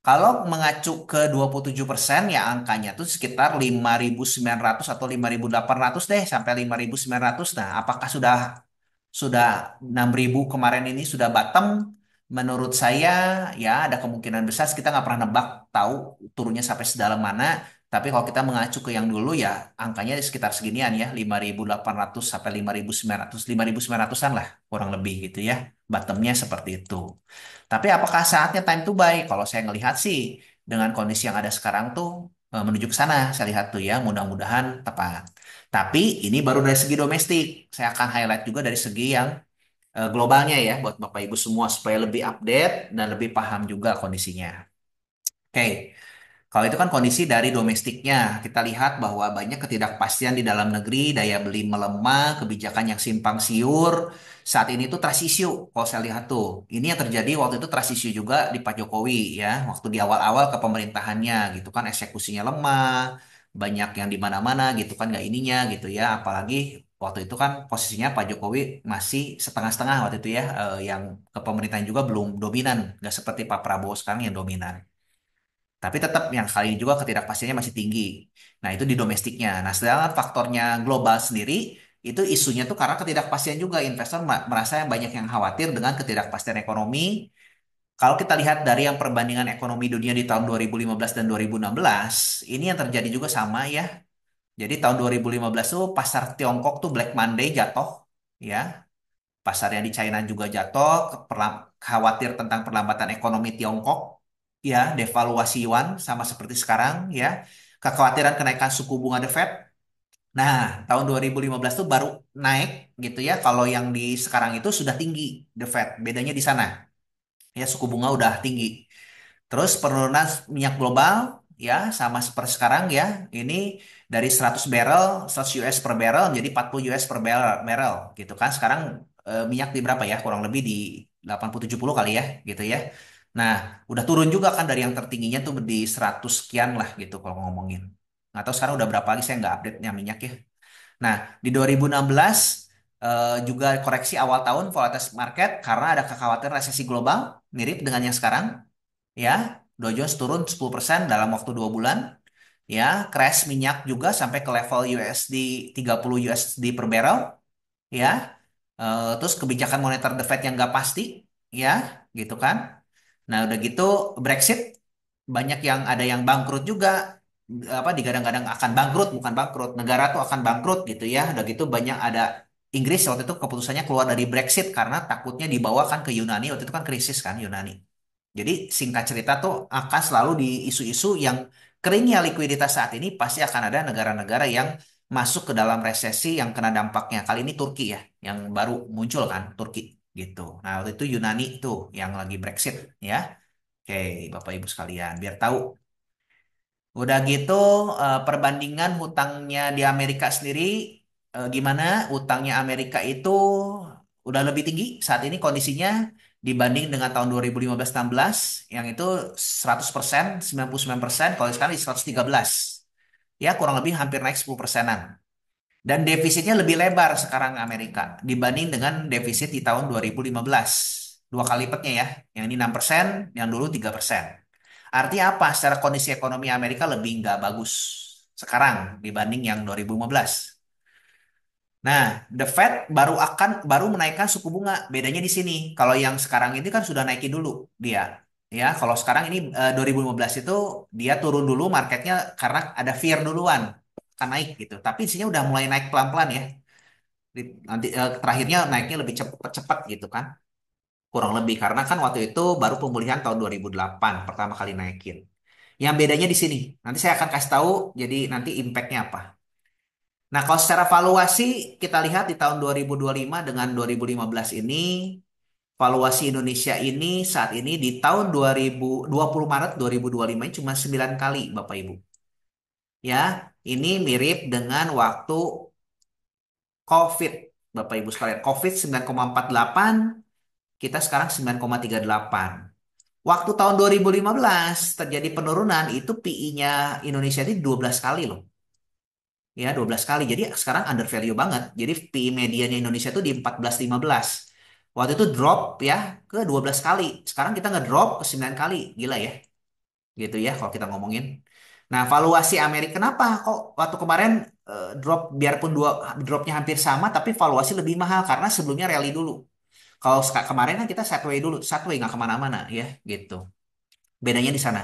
Kalau mengacu ke 27% ya angkanya tuh sekitar 5.900 atau 5.800 deh sampai 5.900. Nah, apakah sudah 6.000 kemarin ini sudah bottom? Menurut saya ya ada kemungkinan besar kita nggak pernah nebak tahu turunnya sampai sedalam mana. Tapi kalau kita mengacu ke yang dulu ya angkanya di sekitar seginian ya 5.800 sampai 5.900 5.900-an lah kurang lebih gitu ya. Bottomnya seperti itu. Tapi apakah saatnya time to buy? Kalau saya ngelihat sih dengan kondisi yang ada sekarang tuh menuju ke sana saya lihat tuh ya mudah-mudahan tepat. Tapi ini baru dari segi domestik. Saya akan highlight juga dari segi yang globalnya ya buat Bapak Ibu semua supaya lebih update dan lebih paham juga kondisinya. Oke, kalau itu kan kondisi dari domestiknya. Kita lihat bahwa banyak ketidakpastian di dalam negeri, daya beli melemah, kebijakan yang simpang siur. Saat ini tuh trust issue, kalau saya lihat tuh. Ini yang terjadi waktu itu trust issue juga di Pak Jokowi ya, waktu di awal-awal kepemerintahannya gitu kan eksekusinya lemah, banyak yang di mana-mana gitu kan nggak ininya gitu ya. Apalagi waktu itu kan posisinya Pak Jokowi masih setengah-setengah waktu itu ya, yang kepemerintahan juga belum dominan, nggak seperti Pak Prabowo sekarang yang dominan. Tapi tetap yang kali ini juga ketidakpastiannya masih tinggi. Nah, itu di domestiknya. Nah, sedangkan faktornya global sendiri, itu isunya tuh karena ketidakpastian juga. Investor merasa yang banyak yang khawatir dengan ketidakpastian ekonomi. Kalau kita lihat dari yang perbandingan ekonomi dunia di tahun 2015 dan 2016, ini yang terjadi juga sama ya. Jadi tahun 2015 tuh pasar Tiongkok tuh Black Monday jatuh, ya. Pasarnya di China juga jatuh, khawatir tentang perlambatan ekonomi Tiongkok, ya, devaluasi yuan sama seperti sekarang, ya, kekhawatiran kenaikan suku bunga The Fed. Nah, tahun 2015 tuh baru naik gitu ya. Kalau yang di sekarang itu sudah tinggi The Fed, bedanya di sana. Ya, suku bunga udah tinggi. Terus penurunan minyak global ya sama seperti sekarang ya. Ini dari 100 barrel, 100 US per barrel menjadi 40 US per barrel gitu kan. Sekarang minyak di berapa ya? Kurang lebih di 80-70 kali ya gitu ya. Nah, udah turun juga kan dari yang tertingginya tuh di 100 sekian lah gitu kalau ngomongin. Nggak tahu sekarang udah berapa lagi saya nggak update-nya minyak ya. Nah, di 2016 juga koreksi awal tahun volatile market karena ada kekhawatiran resesi global mirip dengan yang sekarang ya. Dow Jones turun 10% dalam waktu 2 bulan. Ya, crash minyak juga sampai ke level USD 30 USD per barrel. Ya, terus kebijakan moneter The Fed yang nggak pasti. Ya, gitu kan. Nah, udah gitu Brexit banyak yang ada yang bangkrut juga apa digadang-gadang akan bangkrut bukan bangkrut negara tuh akan bangkrut gitu ya udah gitu banyak ada Inggris waktu itu keputusannya keluar dari Brexit karena takutnya dibawakan ke Yunani waktu itu kan krisis kan Yunani jadi singkat cerita tuh akan selalu di isu-isu yang keringnya likuiditas saat ini pasti akan ada negara-negara yang masuk ke dalam resesi yang kena dampaknya kali ini Turki ya yang baru muncul kan Turki gitu nah waktu itu Yunani tuh yang lagi Brexit ya. Oke, Bapak Ibu sekalian, biar tahu. Udah gitu, perbandingan hutangnya di Amerika sendiri gimana? Hutangnya Amerika itu udah lebih tinggi saat ini kondisinya dibanding dengan tahun 2015-16 yang itu 100%, 99%, kalau sekarang di 113. Ya, kurang lebih hampir naik 10 persenan. Dan defisitnya lebih lebar sekarang Amerika dibanding dengan defisit di tahun 2015. Dua kali lipatnya ya. Yang ini 6%, yang dulu 3%. Artinya apa? Secara kondisi ekonomi Amerika lebih nggak bagus sekarang dibanding yang 2015. Nah, the Fed baru menaikkan suku bunga. Bedanya di sini. Kalau yang sekarang ini kan sudah naikin dulu dia. Ya, kalau sekarang ini 2015 itu dia turun dulu marketnya karena ada fear duluan akan naik gitu. Tapi isinya udah mulai naik pelan-pelan ya. Nanti terakhirnya naiknya lebih cepat-cepat gitu kan. Kurang lebih karena kan waktu itu baru pemulihan tahun 2008 pertama kali naikin. Yang bedanya di sini. Nanti saya akan kasih tahu jadi nanti impactnya apa. Nah, kalau secara valuasi kita lihat di tahun 2025 dengan 2015 ini, valuasi Indonesia ini saat ini di tahun 2020 Maret 2025 ini cuma 9 kali Bapak Ibu. Ya, ini mirip dengan waktu COVID Bapak Ibu sekalian. COVID 9,48, kita sekarang 9,38. Waktu tahun 2015 terjadi penurunan itu PI-nya Indonesia ini 12 kali loh. Ya, 12 kali. Jadi sekarang under value banget. Jadi PI medianya Indonesia itu di 14-15. Waktu itu drop ya ke 12 kali. Sekarang kita ngedrop ke 9 kali. Gila ya. Gitu ya kalau kita ngomongin. Nah, valuasi Amerika kenapa kok waktu kemarin drop biarpun dropnya hampir sama tapi valuasi lebih mahal karena sebelumnya rally dulu. Kalau kemarin kan kita sideways dulu, sideways nggak kemana-mana ya gitu. Bedanya di sana.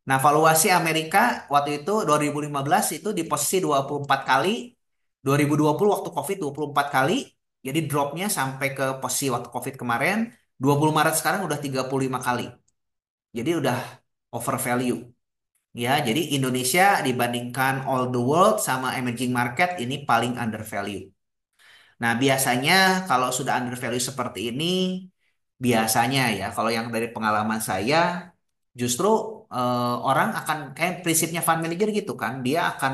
Nah, valuasi Amerika waktu itu 2015 itu di posisi 24 kali, 2020 waktu COVID 24 kali, jadi dropnya sampai ke posisi waktu COVID kemarin, 20 Maret sekarang udah 35 kali. Jadi udah over value. Ya, jadi Indonesia dibandingkan all the world sama emerging market ini paling under value. Nah, biasanya kalau sudah under value seperti ini, biasanya ya, kalau yang dari pengalaman saya, justru orang akan kayak prinsipnya fund manager gitu kan, dia akan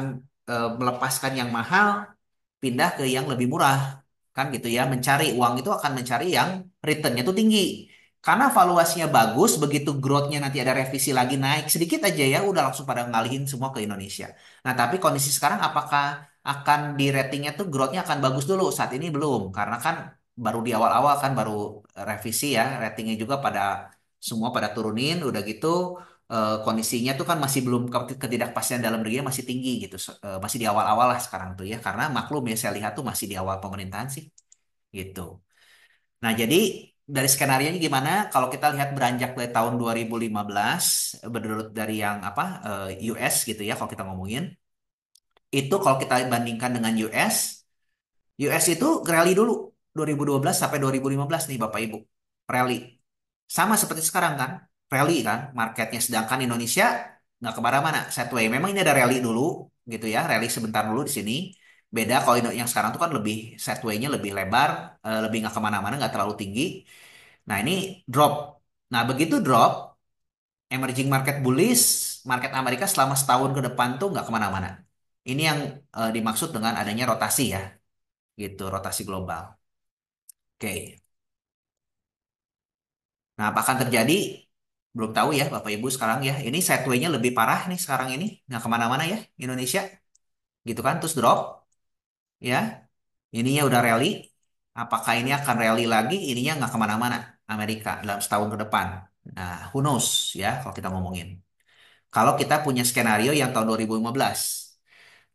melepaskan yang mahal, pindah ke yang lebih murah, kan gitu ya, mencari uang itu akan mencari yang returnnya tuh tinggi. Karena valuasinya bagus, begitu growth-nya nanti ada revisi lagi naik sedikit aja ya, udah langsung pada ngalihin semua ke Indonesia. Nah, tapi kondisi sekarang apakah akan di ratingnya tuh growth-nya akan bagus dulu? Saat ini belum, karena kan baru di awal-awal kan baru revisi ya, ratingnya juga pada semua pada turunin, udah gitu kondisinya tuh kan masih belum ketidakpastian dalam negeri masih tinggi gitu. Masih di awal-awal lah sekarang tuh ya, karena maklum ya saya lihat tuh masih di awal pemerintahan sih gitu. Nah, jadi dari skenario nya gimana? Kalau kita lihat beranjak dari tahun 2015, menurut dari yang apa US gitu ya, kalau kita ngomongin, itu kalau kita bandingkan dengan US itu rally dulu 2012 sampai 2015 nih Bapak Ibu. Rally. Sama seperti sekarang kan, rally kan marketnya. Sedangkan Indonesia nggak kemana-mana, sideways. Memang ini ada rally dulu gitu ya, rally sebentar dulu di sini. Beda kalau yang sekarang tuh kan lebih sideways-nya lebih lebar, lebih nggak kemana-mana, nggak terlalu tinggi. Nah ini drop. Nah begitu drop, emerging market bullish, market Amerika selama setahun ke depan tuh nggak kemana-mana. Ini yang dimaksud dengan adanya rotasi ya, gitu, rotasi global. Oke. Nah, apa akan terjadi? Belum tahu ya, Bapak Ibu sekarang ya. Ini sideway-nya lebih parah nih sekarang ini. Nggak kemana-mana ya, Indonesia. Gitu kan, terus drop. Ya, ininya udah rally. Apakah ini akan rally lagi? Ininya nggak kemana-mana. Amerika dalam setahun ke depan. Nah, who knows ya kalau kita ngomongin. Kalau kita punya skenario yang tahun 2015.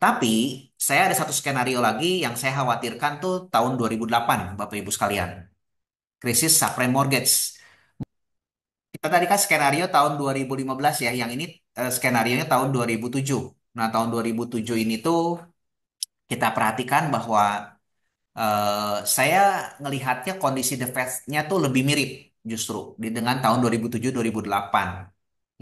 Tapi, saya ada satu skenario lagi yang saya khawatirkan tuh tahun 2008, Bapak Ibu sekalian. Krisis subprime mortgage. Kita tadi kan skenario tahun 2015 ya, yang ini skenarionya tahun 2007. Nah, tahun 2007 ini tuh kita perhatikan bahwa saya ngelihatnya kondisi the Fed-nya tuh lebih mirip justru dengan tahun 2007-2008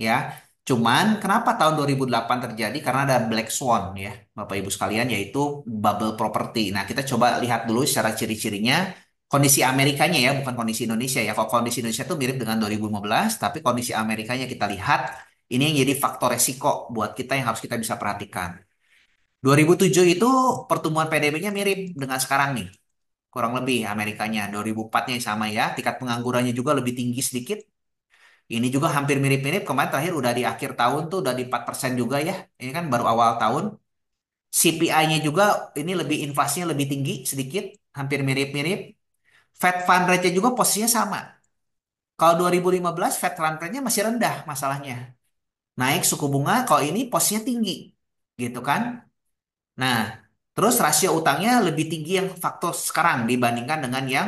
ya. Cuman kenapa tahun 2008 terjadi? Karena ada Black Swan ya, Bapak Ibu sekalian, yaitu bubble property. Nah, kita coba lihat dulu secara ciri-cirinya kondisi Amerikanya ya, bukan kondisi Indonesia ya. Kalau kondisi Indonesia itu mirip dengan 2015, tapi kondisi Amerikanya kita lihat ini yang jadi faktor resiko buat kita yang harus kita bisa perhatikan. 2007 itu pertumbuhan PDB-nya mirip dengan sekarang nih. kurang lebih Amerikanya 2004-nya sama ya. Tingkat penganggurannya juga lebih tinggi sedikit. Ini juga hampir mirip-mirip. Kemarin terakhir udah di akhir tahun tuh udah di 4% juga ya. Ini kan baru awal tahun. CPI-nya juga ini lebih inflasinya lebih tinggi sedikit, hampir mirip-mirip. Fed Fund Rate-nya juga posisinya sama. Kalau 2015 Fed Fund Rate-nya masih rendah masalahnya. Naik suku bunga, kalau ini posisinya tinggi. Gitu kan? Nah, terus rasio utangnya lebih tinggi yang faktor sekarang dibandingkan dengan yang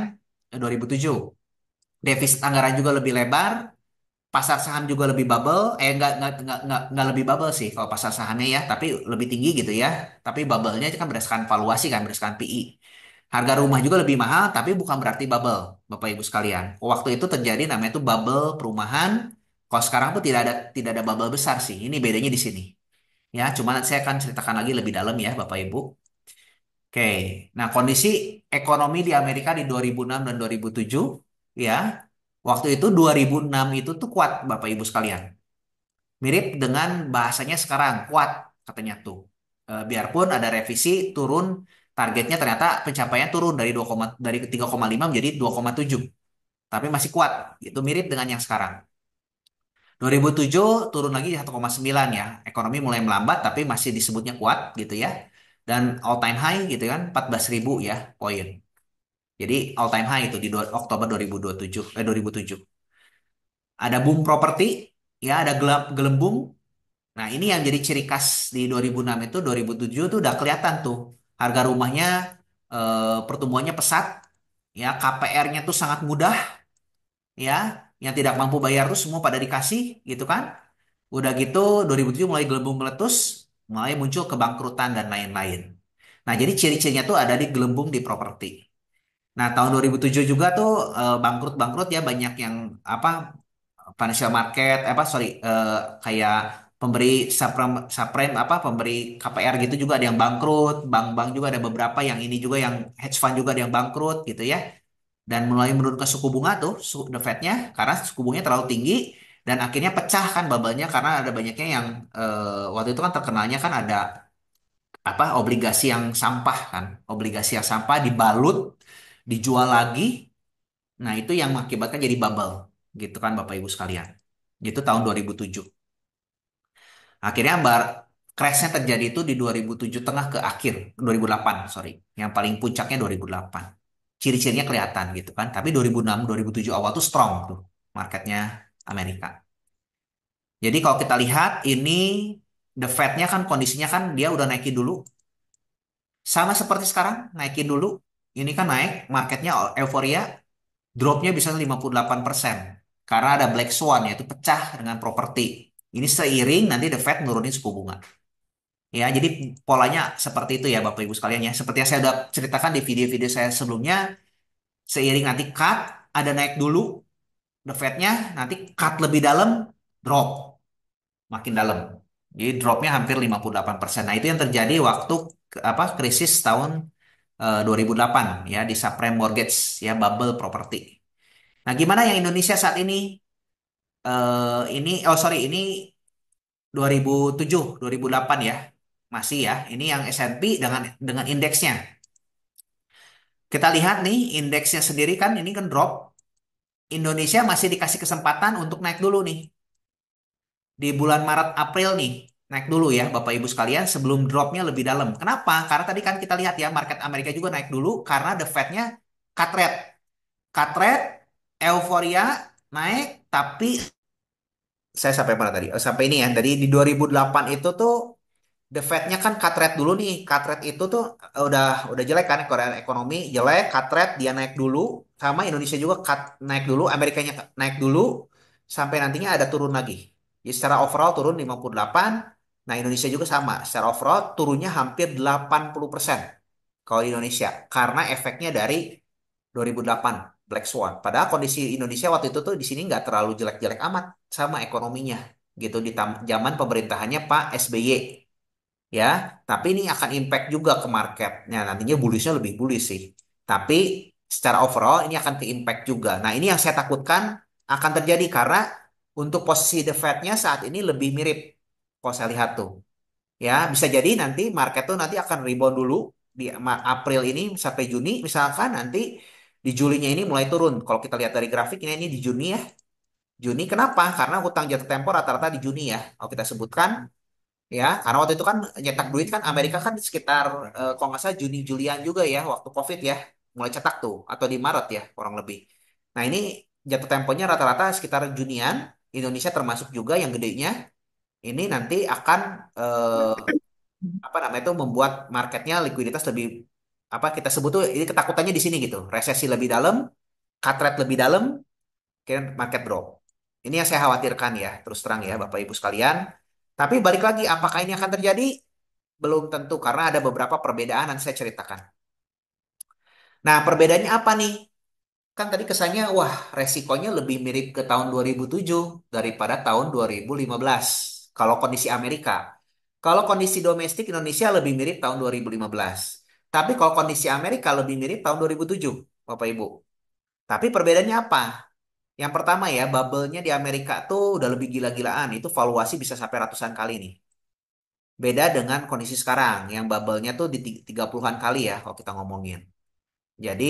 2007. Defisit anggaran juga lebih lebar, pasar saham juga lebih bubble, nggak lebih bubble sih kalau pasar sahamnya ya, tapi lebih tinggi gitu ya. Tapi bubble-nya itu kan berdasarkan valuasi kan, berdasarkan PI. Harga rumah juga lebih mahal, tapi bukan berarti bubble, Bapak Ibu sekalian. Waktu itu terjadi namanya itu bubble perumahan. Kalau sekarang tuh tidak ada bubble besar sih. Ini bedanya di sini. Ya, cuman saya akan ceritakan lagi lebih dalam ya, Bapak Ibu. Oke, nah kondisi ekonomi di Amerika di 2006 dan 2007 ya, waktu itu 2006 itu tuh kuat Bapak Ibu sekalian. Mirip dengan bahasanya sekarang, kuat katanya tuh. Biarpun ada revisi turun targetnya ternyata pencapaian turun dari 3,5 menjadi 2,7, tapi masih kuat. Itu mirip dengan yang sekarang. 2007 turun lagi di 1,9 ya. Ekonomi mulai melambat tapi masih disebutnya kuat gitu ya. Dan all time high gitu kan 14.000 ya poin. Jadi all time high itu di Oktober 2027 2007. Ada boom properti ya, ada gelembung. Nah, ini yang jadi ciri khas di 2006 itu 2007 tuh udah kelihatan tuh. Harga rumahnya pertumbuhannya pesat ya, KPR-nya tuh sangat mudah ya. Yang tidak mampu bayar tuh semua pada dikasih gitu kan. Udah gitu 2007 mulai gelembung meletus, mulai muncul kebangkrutan dan lain-lain. Nah, jadi ciri-cirinya tuh ada di gelembung di properti. Nah, tahun 2007 juga tuh bangkrut-bangkrut ya, banyak yang apa financial market apa sorry kayak pemberi subprime, subprime apa pemberi KPR gitu juga ada yang bangkrut, bank-bank juga ada beberapa yang ini juga yang hedge fund juga ada yang bangkrut gitu ya. Dan mulai menurunkan suku bunga tuh the Fed-nya karena suku bunganya terlalu tinggi dan akhirnya pecah kan bubble-nya karena ada banyaknya yang waktu itu kan terkenalnya kan ada apa obligasi yang sampah kan, obligasi yang sampah dibalut dijual lagi. Nah, itu yang mengakibatkan jadi bubble gitu kan Bapak Ibu sekalian. Itu tahun 2007. Akhirnya crash-nya terjadi itu di 2007 tengah ke akhir, 2008, sorry. Yang paling puncaknya 2008. Ciri-cirinya kelihatan gitu kan. Tapi 2006, 2007 awal tuh strong tuh marketnya Amerika. Jadi kalau kita lihat ini the Fed-nya kan kondisinya kan dia udah naikin dulu. Sama seperti sekarang, naikin dulu. Ini kan naik, marketnya euforia, dropnya bisa 58% karena ada black swan yaitu pecah dengan properti. Ini seiring nanti the Fed nurunin suku bunga. Ya, jadi polanya seperti itu ya Bapak Ibu sekalian ya. Seperti yang saya udah ceritakan di video-video saya sebelumnya, seiring nanti cut, ada naik dulu the Fed-nya, nanti cut lebih dalam, drop makin dalam. Jadi dropnya hampir 58%. Nah, itu yang terjadi waktu apa krisis tahun 2008 ya di subprime mortgage ya bubble properti. Nah, gimana yang Indonesia saat ini? Oh sorry, ini 2007, 2008 ya. Masih ya. Ini yang S&P dengan indeksnya. Kita lihat nih indeksnya sendiri kan ini kan drop. Indonesia masih dikasih kesempatan untuk naik dulu nih. Di bulan Maret April nih. Naik dulu ya Bapak Ibu sekalian sebelum dropnya lebih dalam. Kenapa? Karena tadi kan kita lihat ya market Amerika juga naik dulu karena the Fed-nya cut rate. Cut rate, euforia naik tapi saya sampai mana tadi? Oh, sampai ini ya. Dari di 2008 itu tuh The Fed-nya kan cut rate dulu nih. Cut rate itu tuh udah jelek kan Korea ekonomi jelek, cut rate dia naik dulu sama Indonesia juga naik dulu, Amerikanya naik dulu sampai nantinya ada turun lagi. Jadi secara overall turun 58. Nah, Indonesia juga sama. Secara overall turunnya hampir 80% kalau di Indonesia karena efeknya dari 2008 Black Swan. Padahal kondisi Indonesia waktu itu tuh di sini nggak terlalu jelek-jelek amat sama ekonominya gitu di zaman pemerintahannya Pak SBY ya. Tapi ini akan impact juga ke market. Nah, nantinya bullishnya lebih bullish sih. Tapi secara overall ini akan ke impact juga. Nah, ini yang saya takutkan akan terjadi karena untuk posisi the Fed-nya saat ini lebih mirip. Kalau saya lihat tuh. Ya, bisa jadi nanti market tuh nanti akan rebound dulu. di April ini sampai Juni misalkan nanti di Julinya ini mulai turun. Kalau kita lihat dari grafiknya ini di Juni ya. Juni kenapa? Karena hutang jatuh tempo rata-rata di Juni ya. Kalau kita sebutkan ya, karena waktu itu kan nyetak duit kan Amerika kan sekitar kalau nggak salah Juni Julian juga ya waktu COVID ya mulai cetak tuh atau di Maret ya kurang lebih. Nah ini jatuh temponya rata-rata sekitar Junian. Indonesia termasuk juga yang gedenya. Ini nanti akan eh, apa namanya itu membuat marketnya likuiditas lebih apa kita sebut tuh ini ketakutannya di sini gitu. Resesi lebih dalam, cut rate lebih dalam, kira market drop. Ini yang saya khawatirkan ya, terus terang ya Bapak Ibu sekalian. Tapi balik lagi, apakah ini akan terjadi? Belum tentu karena ada beberapa perbedaan yang saya ceritakan. Nah, perbedaannya apa nih? Kan tadi kesannya wah, resikonya lebih mirip ke tahun 2007 daripada tahun 2015. Kalau kondisi Amerika. Kalau kondisi domestik Indonesia lebih mirip tahun 2015. Tapi kalau kondisi Amerika lebih mirip tahun 2007, Bapak Ibu. Tapi perbedaannya apa? Yang pertama ya, bubble-nya di Amerika tuh udah lebih gila-gilaan. Itu valuasi bisa sampai ratusan kali nih. Beda dengan kondisi sekarang, yang bubble-nya tuh di 30-an kali ya kalau kita ngomongin. Jadi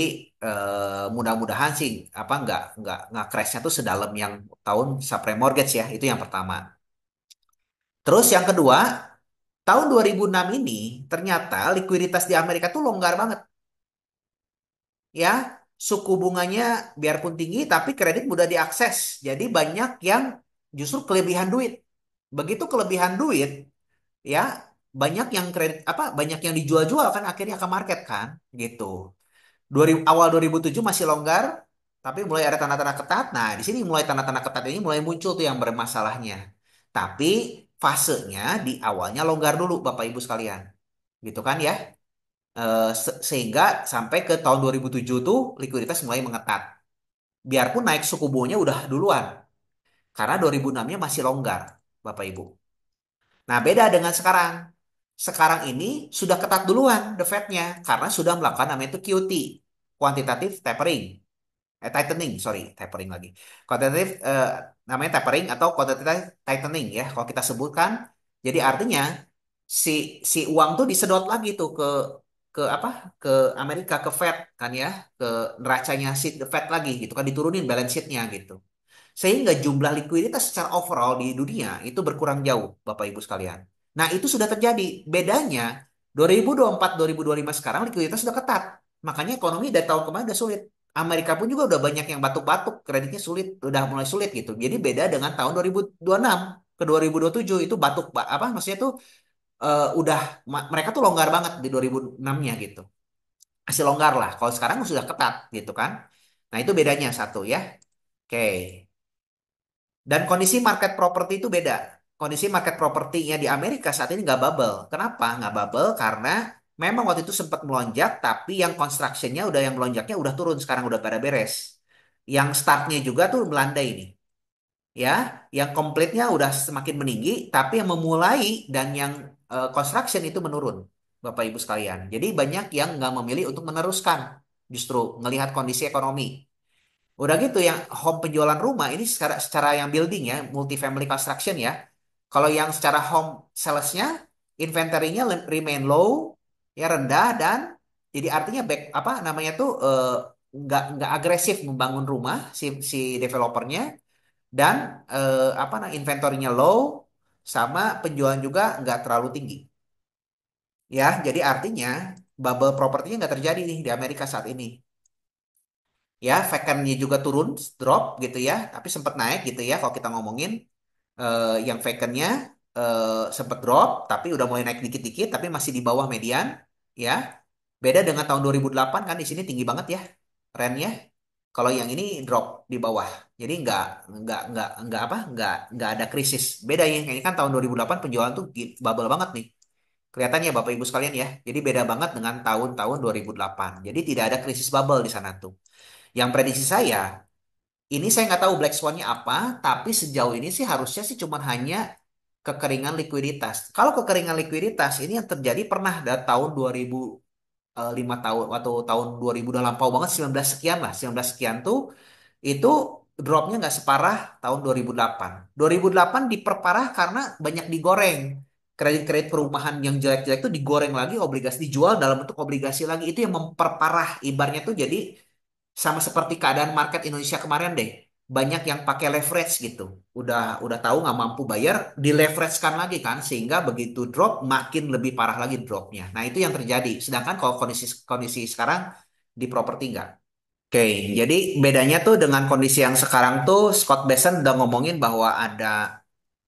mudah-mudahan sih apa nggak crash-nya tuh sedalam yang tahun subprime mortgage ya. Itu yang pertama. Terus yang kedua, tahun 2006 ini ternyata likuiditas di Amerika tuh longgar banget. Ya, suku bunganya biarpun tinggi tapi kredit mudah diakses. Jadi banyak yang justru kelebihan duit. Begitu kelebihan duit, ya banyak yang kredit apa banyak yang dijual-jual kan akhirnya ke market kan gitu. 2000, awal 2007 masih longgar, tapi mulai ada tanda-tanda ketat. Nah, di sini mulai tanda-tanda ketat ini mulai muncul tuh yang bermasalahnya. Tapi fasenya di awalnya longgar dulu Bapak Ibu sekalian. Gitu kan ya. Sehingga sampai ke tahun 2007 tuh likuiditas mulai mengetat. Biarpun naik suku bunganya udah duluan. Karena 2006-nya masih longgar, Bapak Ibu. Nah, beda dengan sekarang. Sekarang ini sudah ketat duluan the Fed-nya karena sudah melakukan namanya itu QT, quantitative tapering, tightening, sorry, tapering lagi. Quantitative namanya tapering atau quantitative tightening ya, kalau kita sebutkan. Jadi artinya si si uang tuh disedot lagi tuh ke apa? Ke Amerika ke Fed kan ya, ke neracanya si the Fed lagi gitu kan diturunin balance sheet-nya gitu. Sehingga jumlah likuiditas secara overall di dunia itu berkurang jauh, Bapak Ibu sekalian. Nah, itu sudah terjadi. Bedanya 2024, 2025 sekarang likuiditas sudah ketat. Makanya ekonomi dari tahun kemarin udah sulit. Amerika pun juga udah banyak yang batuk-batuk, kreditnya sulit, udah mulai sulit gitu. Jadi beda dengan tahun 2026 ke 2027 itu batuk apa maksudnya tuh udah mereka tuh longgar banget di 2006-nya gitu. Masih longgar lah. Kalau sekarang sudah ketat gitu kan. Nah, itu bedanya satu ya. Oke. Dan kondisi market properti itu beda. Kondisi market propertinya di Amerika saat ini nggak bubble. Kenapa? Nggak bubble karena memang waktu itu sempat melonjak, tapi yang construction-nya udah yang melonjaknya udah turun sekarang udah pada beres. Yang startnya juga tuh melandai ini. Ya, yang komplitnya udah semakin meninggi, tapi yang memulai dan yang construction itu menurun, Bapak Ibu sekalian. Jadi banyak yang nggak memilih untuk meneruskan, justru melihat kondisi ekonomi. Udah gitu yang home penjualan rumah ini secara yang building ya, multifamily construction ya. Kalau yang secara home salesnya, inventory-nya remain low, ya rendah dan jadi artinya back apa namanya tuh nggak agresif membangun rumah si developernya dan apa nah inventory-nya low sama penjualan juga nggak terlalu tinggi. Ya, jadi artinya bubble propertinya nggak terjadi nih di Amerika saat ini. Ya vacantnya juga turun drop gitu ya tapi sempat naik gitu ya kalau kita ngomongin yang vacantnya sempat drop tapi udah mulai naik dikit-dikit tapi masih di bawah median ya beda dengan tahun 2008 kan di sini tinggi banget ya rentnya kalau yang ini drop di bawah jadi nggak apa nggak ada krisis beda ya ini kan tahun 2008 penjualan tuh bubble banget nih kelihatannya Bapak Ibu sekalian ya jadi beda banget dengan tahun-tahun 2008 jadi tidak ada krisis bubble di sana tuh yang prediksi saya, ini saya nggak tahu black swan-nya apa, tapi sejauh ini sih harusnya sih cuma hanya kekeringan likuiditas. Kalau kekeringan likuiditas ini yang terjadi pernah dari tahun 2005 tahun atau tahun 2000 udah lampau banget 19 sekian lah, 19 sekian tuh itu dropnya nggak separah tahun 2008. 2008 diperparah karena banyak digoreng. kredit-kredit perumahan yang jelek-jelek itu digoreng lagi obligasi dijual dalam bentuk obligasi lagi itu yang memperparah ibarnya tuh jadi sama seperti keadaan market Indonesia kemarin deh. Banyak yang pakai leverage gitu. Udah tahu nggak mampu bayar, di leverage-kan lagi kan sehingga begitu drop makin lebih parah lagi dropnya. Nah, itu yang terjadi. Sedangkan kalau kondisi kondisi sekarang di properti nggak. Oke, jadi bedanya tuh dengan kondisi yang sekarang tuh Scott Bessent udah ngomongin bahwa ada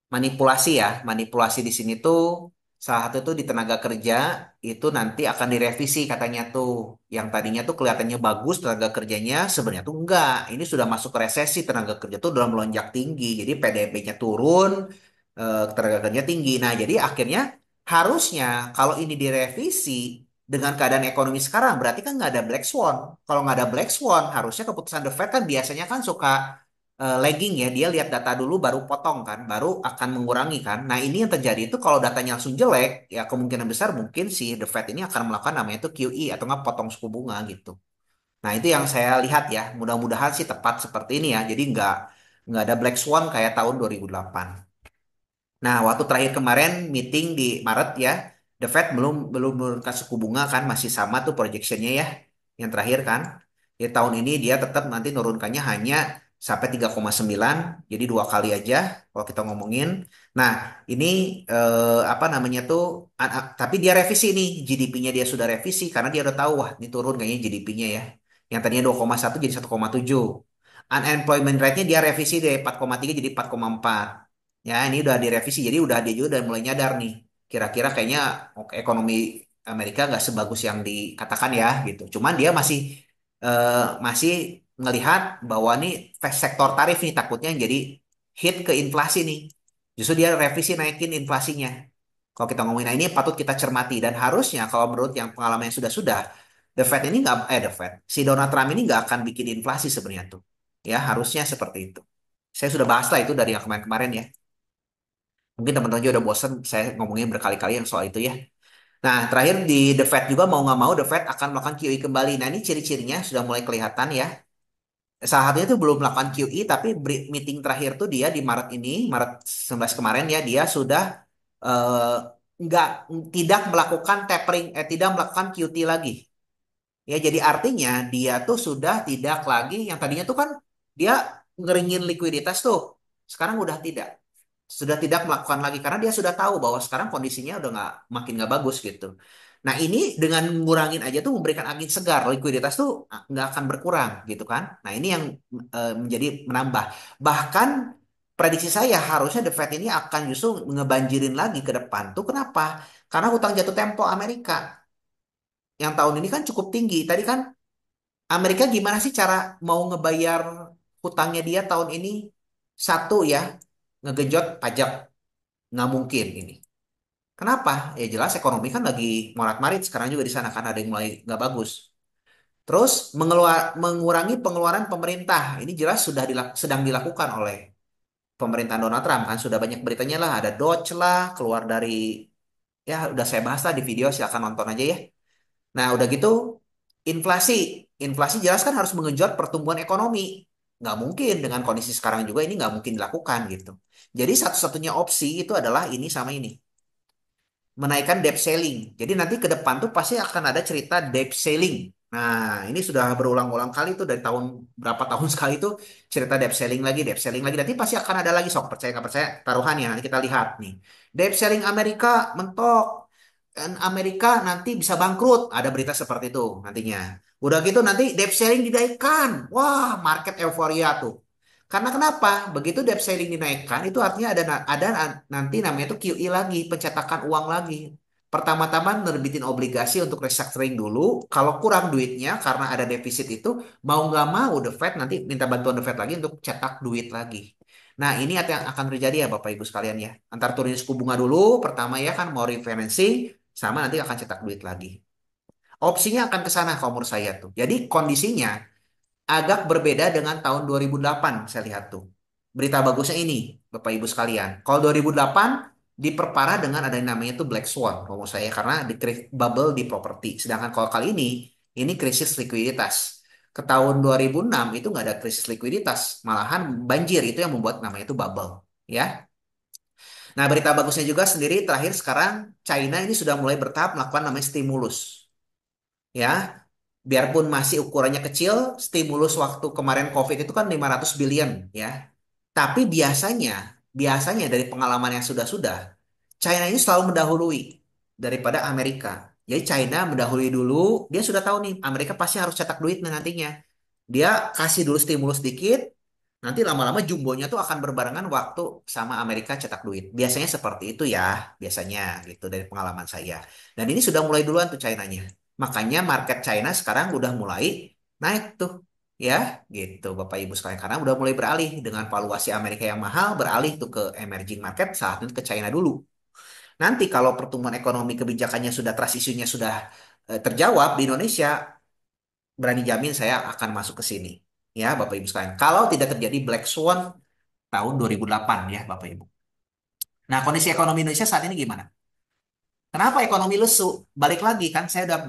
manipulasi ya. Manipulasi di sini tuh salah satu tuh di tenaga kerja itu nanti akan direvisi katanya tuh. Yang tadinya tuh kelihatannya bagus tenaga kerjanya sebenarnya tuh enggak. Ini sudah masuk ke resesi tenaga kerja tuh udah melonjak tinggi. Jadi PDB-nya turun, tenaga kerja tinggi. Nah, jadi akhirnya harusnya kalau ini direvisi dengan keadaan ekonomi sekarang berarti kan nggak ada black swan. Kalau nggak ada black swan, harusnya keputusan The Fed kan biasanya kan suka lagging ya, dia lihat data dulu baru potong kan, baru akan mengurangi kan. Nah, ini yang terjadi itu kalau datanya langsung jelek, ya kemungkinan besar mungkin si The Fed ini akan melakukan namanya itu QE atau nggak potong suku bunga gitu. Nah, itu yang saya lihat ya, mudah-mudahan sih tepat seperti ini ya. Jadi nggak ada black swan kayak tahun 2008. Nah, waktu terakhir kemarin meeting di Maret ya, The Fed belum belum menurunkan suku bunga kan masih sama tuh projectionnya ya. Yang terakhir kan, di tahun ini dia tetap nanti nurunkannya hanya sampai 3,9, jadi dua kali aja kalau kita ngomongin. Nah, ini apa namanya tuh, tapi dia revisi nih, GDP-nya dia sudah revisi karena dia udah tahu wah ini turun kayaknya GDP-nya ya. Yang tadinya 2,1 jadi 1,7. Unemployment rate-nya dia revisi dari 4,3 jadi 4,4. Ya, ini udah direvisi, jadi udah dia juga udah mulai nyadar nih. Kira-kira kayaknya oke, ekonomi Amerika nggak sebagus yang dikatakan ya gitu. Cuman dia masih melihat bahwa nih sektor tarif nih takutnya yang jadi hit ke inflasi nih. Justru dia revisi naikin inflasinya. Kalau kita ngomongin nah ini patut kita cermati dan harusnya kalau menurut yang pengalaman yang sudah-sudah, The Fed, si Donald Trump ini nggak akan bikin inflasi sebenarnya tuh. Ya, harusnya seperti itu. Saya sudah bahas lah itu dari yang kemarin-kemarin ya. Mungkin teman-teman juga udah bosen saya ngomongin berkali-kali yang soal itu ya. Nah, terakhir di The Fed juga mau nggak mau The Fed akan melakukan QE kembali. Nah, ini ciri-cirinya sudah mulai kelihatan ya. Salah satunya itu belum melakukan QE, tapi meeting terakhir tuh dia di Maret ini, Maret 19 kemarin ya, dia sudah eh, nggak tidak melakukan tapering, tidak melakukan QT lagi. Ya, jadi artinya dia tuh sudah tidak lagi, yang tadinya tuh kan dia ngeringin likuiditas tuh. Sekarang udah tidak. Sudah tidak melakukan lagi karena dia sudah tahu bahwa sekarang kondisinya udah nggak makin nggak bagus gitu. Nah, ini dengan ngurangin aja tuh memberikan angin segar, likuiditas tuh nggak akan berkurang gitu kan. Nah, ini yang menjadi menambah. Bahkan prediksi saya harusnya The Fed ini akan justru ngebanjirin lagi ke depan tuh kenapa? Karena hutang jatuh tempo Amerika yang tahun ini kan cukup tinggi. Tadi kan Amerika gimana sih cara mau ngebayar hutangnya dia tahun ini? Satu ya, ngegenjot pajak. Nggak mungkin ini. Kenapa? Ya jelas ekonomi kan lagi morat-marit sekarang juga di sana kan ada yang mulai nggak bagus. Terus mengurangi pengeluaran pemerintah. Ini jelas sudah sedang dilakukan oleh pemerintahan Donald Trump kan sudah banyak beritanya lah ada Doge lah keluar dari ya udah saya bahas lah di video silakan nonton aja ya. Nah, udah gitu inflasi. Inflasi jelas kan harus mengenjot pertumbuhan ekonomi. Nggak mungkin dengan kondisi sekarang juga ini nggak mungkin dilakukan gitu. Jadi satu-satunya opsi itu adalah ini sama ini menaikkan debt ceiling. Jadi nanti ke depan tuh pasti akan ada cerita debt ceiling. Nah, ini sudah berulang-ulang kali tuh dari tahun berapa tahun sekali tuh cerita debt ceiling lagi. Nanti pasti akan ada lagi sok percaya nggak percaya taruhan ya nanti kita lihat nih. Debt ceiling Amerika mentok dan Amerika nanti bisa bangkrut. Ada berita seperti itu nantinya. Udah gitu nanti debt ceiling dinaikkan. Wah, market euforia tuh. Karena kenapa? Begitu debt ceiling dinaikkan, itu artinya ada nanti namanya itu QE lagi, pencetakan uang lagi. Pertama-tama nerbitin obligasi untuk restructuring dulu. Kalau kurang duitnya karena ada defisit itu, mau nggak mau The Fed nanti minta bantuan The Fed lagi untuk cetak duit lagi. Nah, ini yang akan terjadi ya Bapak Ibu sekalian ya. Antar turunin suku bunga dulu, pertama ya kan mau refinancing, sama nanti akan cetak duit lagi. Opsinya akan ke sana kalau menurut saya tuh. Jadi kondisinya agak berbeda dengan tahun 2008 saya lihat tuh. Berita bagusnya ini, Bapak Ibu sekalian. Kalau 2008 diperparah dengan ada yang namanya itu Black Swan, kalau menurut saya karena di bubble di properti. Sedangkan kalau kali ini krisis likuiditas. Ke tahun 2006 itu nggak ada krisis likuiditas, malahan banjir itu yang membuat namanya itu bubble, ya. Nah, berita bagusnya juga sendiri terakhir sekarang China ini sudah mulai bertahap melakukan namanya stimulus. Ya, biarpun masih ukurannya kecil, stimulus waktu kemarin COVID itu kan 500 billion ya. Tapi biasanya dari pengalaman yang sudah-sudah, China ini selalu mendahului daripada Amerika. Jadi China mendahului dulu, dia sudah tahu nih Amerika pasti harus cetak duit nantinya. Dia kasih dulu stimulus dikit, nanti lama-lama jumbonya tuh akan berbarengan waktu sama Amerika cetak duit. Biasanya seperti itu ya, biasanya gitu dari pengalaman saya. Dan ini sudah mulai duluan tuh China-nya. Makanya market China sekarang udah mulai naik tuh ya gitu Bapak Ibu sekalian karena udah mulai beralih dengan valuasi Amerika yang mahal beralih tuh ke emerging market saatnya ke China dulu. Nanti kalau pertumbuhan ekonomi kebijakannya sudah trust isunya sudah terjawab di Indonesia, berani jamin saya akan masuk ke sini. Ya, Bapak Ibu sekalian. Kalau tidak terjadi Black Swan tahun 2008 ya, Bapak Ibu. Nah, kondisi ekonomi Indonesia saat ini gimana? Kenapa ekonomi lesu? Balik lagi kan saya udah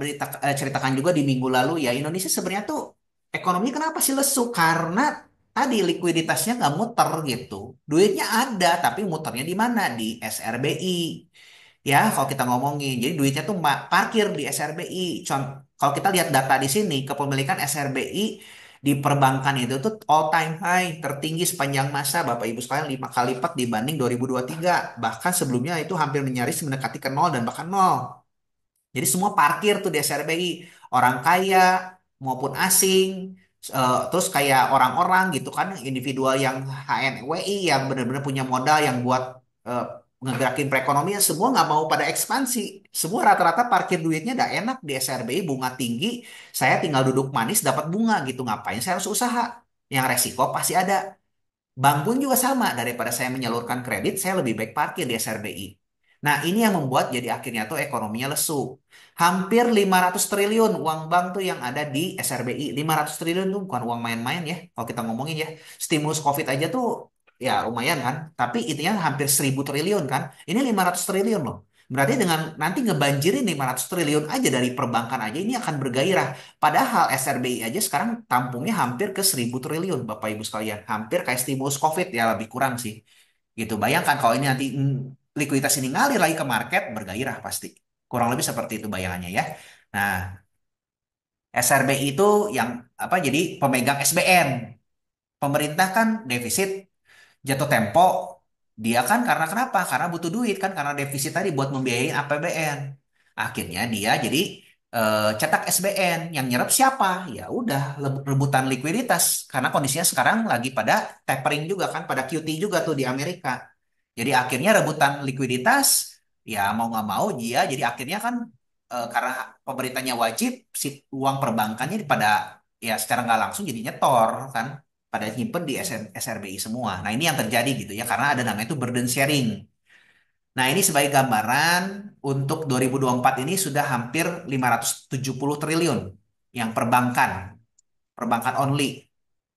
ceritakan juga di minggu lalu ya, Indonesia sebenarnya tuh ekonomi kenapa sih lesu? Karena tadi likuiditasnya nggak muter gitu. Duitnya ada, tapi muternya di mana? Di SRBI. Ya, kalau kita ngomongin, jadi duitnya tuh parkir di SRBI. Kalau kita lihat data di sini, kepemilikan SRBI di perbankan itu tuh all time high, tertinggi sepanjang masa, Bapak Ibu sekalian 5 kali lipat dibanding 2023. Bahkan sebelumnya itu hampir nyaris mendekati ke nol dan bahkan nol. Jadi semua parkir tuh di SRBI, orang kaya maupun asing, terus kayak orang-orang gitu kan, individual yang HNWI yang benar-benar punya modal yang buat eh, ngegerakin perekonomian, semua nggak mau pada ekspansi. Semua rata-rata parkir duitnya udah enak di SRBI, bunga tinggi, saya tinggal duduk manis dapat bunga gitu. Ngapain saya harus usaha? Yang resiko pasti ada. Bank pun juga sama, daripada saya menyalurkan kredit, saya lebih baik parkir di SRBI. Nah, ini yang membuat jadi akhirnya tuh ekonominya lesu. Hampir 500 triliun uang bank tuh yang ada di SRBI. 500 triliun tuh bukan uang main-main ya, kalau kita ngomongin ya. Stimulus COVID aja tuh ya lumayan kan, tapi intinya hampir 1.000 triliun kan. Ini 500 triliun loh. Berarti dengan nanti ngebanjirin 500 triliun aja dari perbankan aja ini akan bergairah. Padahal SRBI aja sekarang tampungnya hampir ke 1.000 triliun, Bapak Ibu sekalian. Hampir kayak stimulus COVID ya, lebih kurang sih. Gitu. Bayangkan kalau ini nanti likuiditas ini ngalir lagi ke market, bergairah pasti. Kurang lebih seperti itu bayangannya ya. Nah, SRBI itu yang apa jadi pemegang SBN. Pemerintah kan defisit jatuh tempo dia kan karena kenapa? Karena butuh duit kan karena defisit tadi buat membiayai APBN. Akhirnya dia jadi cetak SBN yang nyerap siapa? Ya udah rebutan likuiditas karena kondisinya sekarang lagi pada tapering juga kan pada QT juga tuh di Amerika. Jadi akhirnya rebutan likuiditas ya mau nggak mau dia jadi akhirnya kan karena pemerintahnya wajib si uang perbankannya pada ya secara nggak langsung jadi nyetor kan pada nyimpen di SRBI semua. Nah, ini yang terjadi gitu ya karena ada namanya itu burden sharing. Nah, ini sebagai gambaran untuk 2024 ini sudah hampir 570 triliun yang perbankan, perbankan only.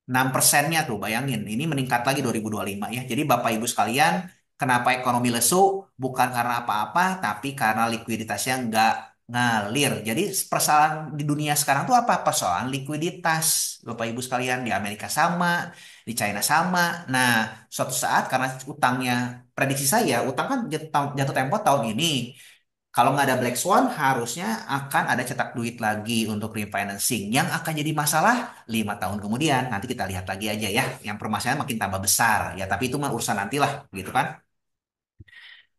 6%-nya tuh bayangin, ini meningkat lagi 2025 ya. Jadi Bapak Ibu sekalian, kenapa ekonomi lesu? Bukan karena apa-apa, tapi karena likuiditasnya nggak ngalir. Jadi persoalan di dunia sekarang tuh apa? Persoalan likuiditas. Bapak Ibu sekalian, di Amerika sama, di China sama. Nah, suatu saat karena utangnya, prediksi saya, utang kan jatuh tempo tahun ini. Kalau nggak ada Black Swan, harusnya akan ada cetak duit lagi untuk refinancing yang akan jadi masalah 5 tahun kemudian. Nanti kita lihat lagi aja ya. Yang permasalahan makin tambah besar ya. Tapi itu mah urusan nantilah, gitu kan?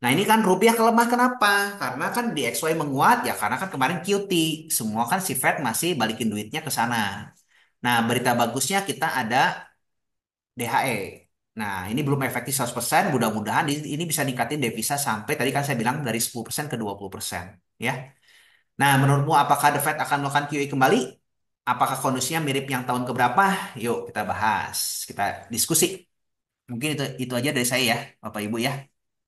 Nah ini kan rupiah kelemah kenapa? Karena kan di XY menguat ya karena kan kemarin QT. Semua kan si Fed masih balikin duitnya ke sana. Nah berita bagusnya kita ada DHE. Nah, ini belum efektif 100%. Mudah-mudahan ini bisa ningkatin devisa sampai tadi kan saya bilang dari 10% ke 20%. Ya. Nah, menurutmu apakah The Fed akan melakukan QE kembali? Apakah kondisinya mirip yang tahun keberapa? Yuk kita bahas, kita diskusi. Mungkin itu aja dari saya ya, Bapak Ibu ya.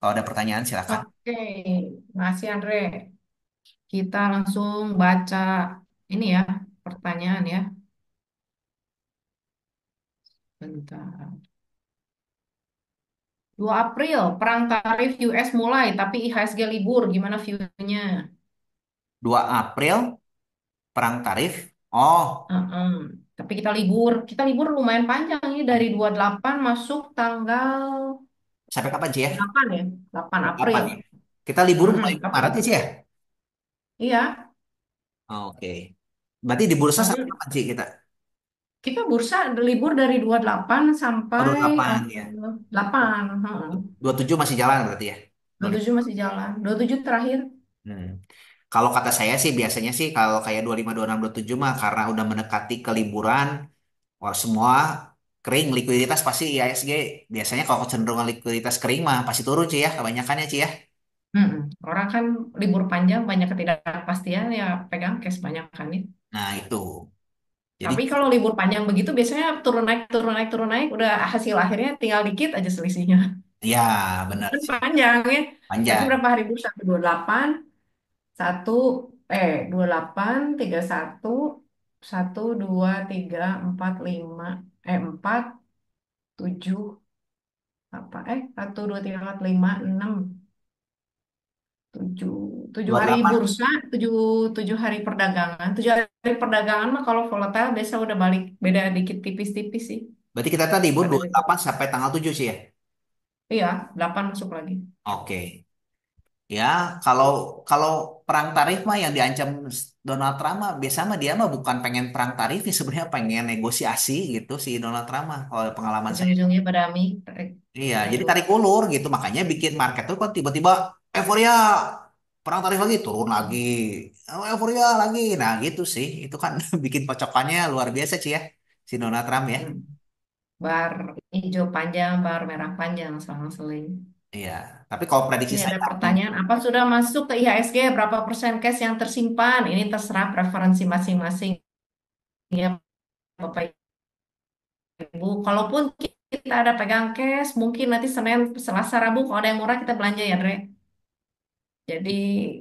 Kalau ada pertanyaan silakan. Oke, makasih Andre. Kita langsung baca ini ya, pertanyaan ya. Bentar. 2 April, perang tarif US mulai, tapi IHSG libur. Gimana view-nya? 2 April perang tarif. Oh, Heeh. Tapi kita libur lumayan panjang ini dari 28 masuk tanggal Sampai kapan sih ya? 8 ya, 8 Sampai April. kapan ya? Kita libur mulai Mm-mm, Maret April. ya sih ya? Iya, Oke. Berarti di bursa sampai nanti kapan sih kita? kita bursa ada libur dari 28 Oh, sampai 28 ya. 8. Heeh. 27 masih jalan berarti ya? 27 masih jalan. 27 terakhir. Hmm. Kalau kata saya sih biasanya sih kalau kayak 25, 26, 27 mah karena udah mendekati ke liburan, wah semua kering likuiditas pasti IHSG biasanya kalau kecenderungan likuiditas kering mah pasti turun sih ya kebanyakannya sih ya. Mm-mm. Orang kan libur panjang banyak ketidakpastian ya pegang cash banyak kan ya. Nah itu. Jadi Tapi kalau libur panjang begitu biasanya turun naik turun naik turun naik udah hasil akhirnya tinggal dikit aja selisihnya. ya benar Kan sih panjang ya. Berarti panjang. berapa hari bursa? 28, satu, 28, 31, 1, 2, 3, 4, 5, 4, 7, apa, 1, 2, 3, 4, 5, 6, 7, 7 hari 28 bursa, 7, 7 hari perdagangan. 7 hari perdagangan mah kalau volatile biasa udah balik beda dikit tipis-tipis sih. berarti kita tadi libur Pada 28 sampai tanggal 7 sih ya. iya, 8 masuk lagi. Oke. Ya, kalau kalau perang tarif mah yang diancam Donald Trump mah biasa mah dia mah bukan pengen perang tarif, sih sebenarnya pengen negosiasi gitu si Donald Trump mah kalau pengalaman saya. Ujung-ujungnya pada mi Iya, jadi ricu. tarik ulur gitu makanya bikin market tuh kan tiba-tiba euforia perang tarif lagi turun lagi, oh, euforia lagi. Nah, gitu sih. Itu kan bikin kocokannya luar biasa sih ya si Donald Trump ya. Hmm. Bar hijau panjang, bar merah panjang, selang-seling. Iya, tapi kalau prediksi Ini ada saya pertanyaan, apa sudah masuk ke IHSG? Berapa persen cash yang tersimpan? Ini terserah preferensi masing-masing ya Bapak Ibu. Kalaupun kita ada pegang cash, mungkin nanti Senin, Selasa, Rabu kalau ada yang murah kita belanja ya, Dre. Jadi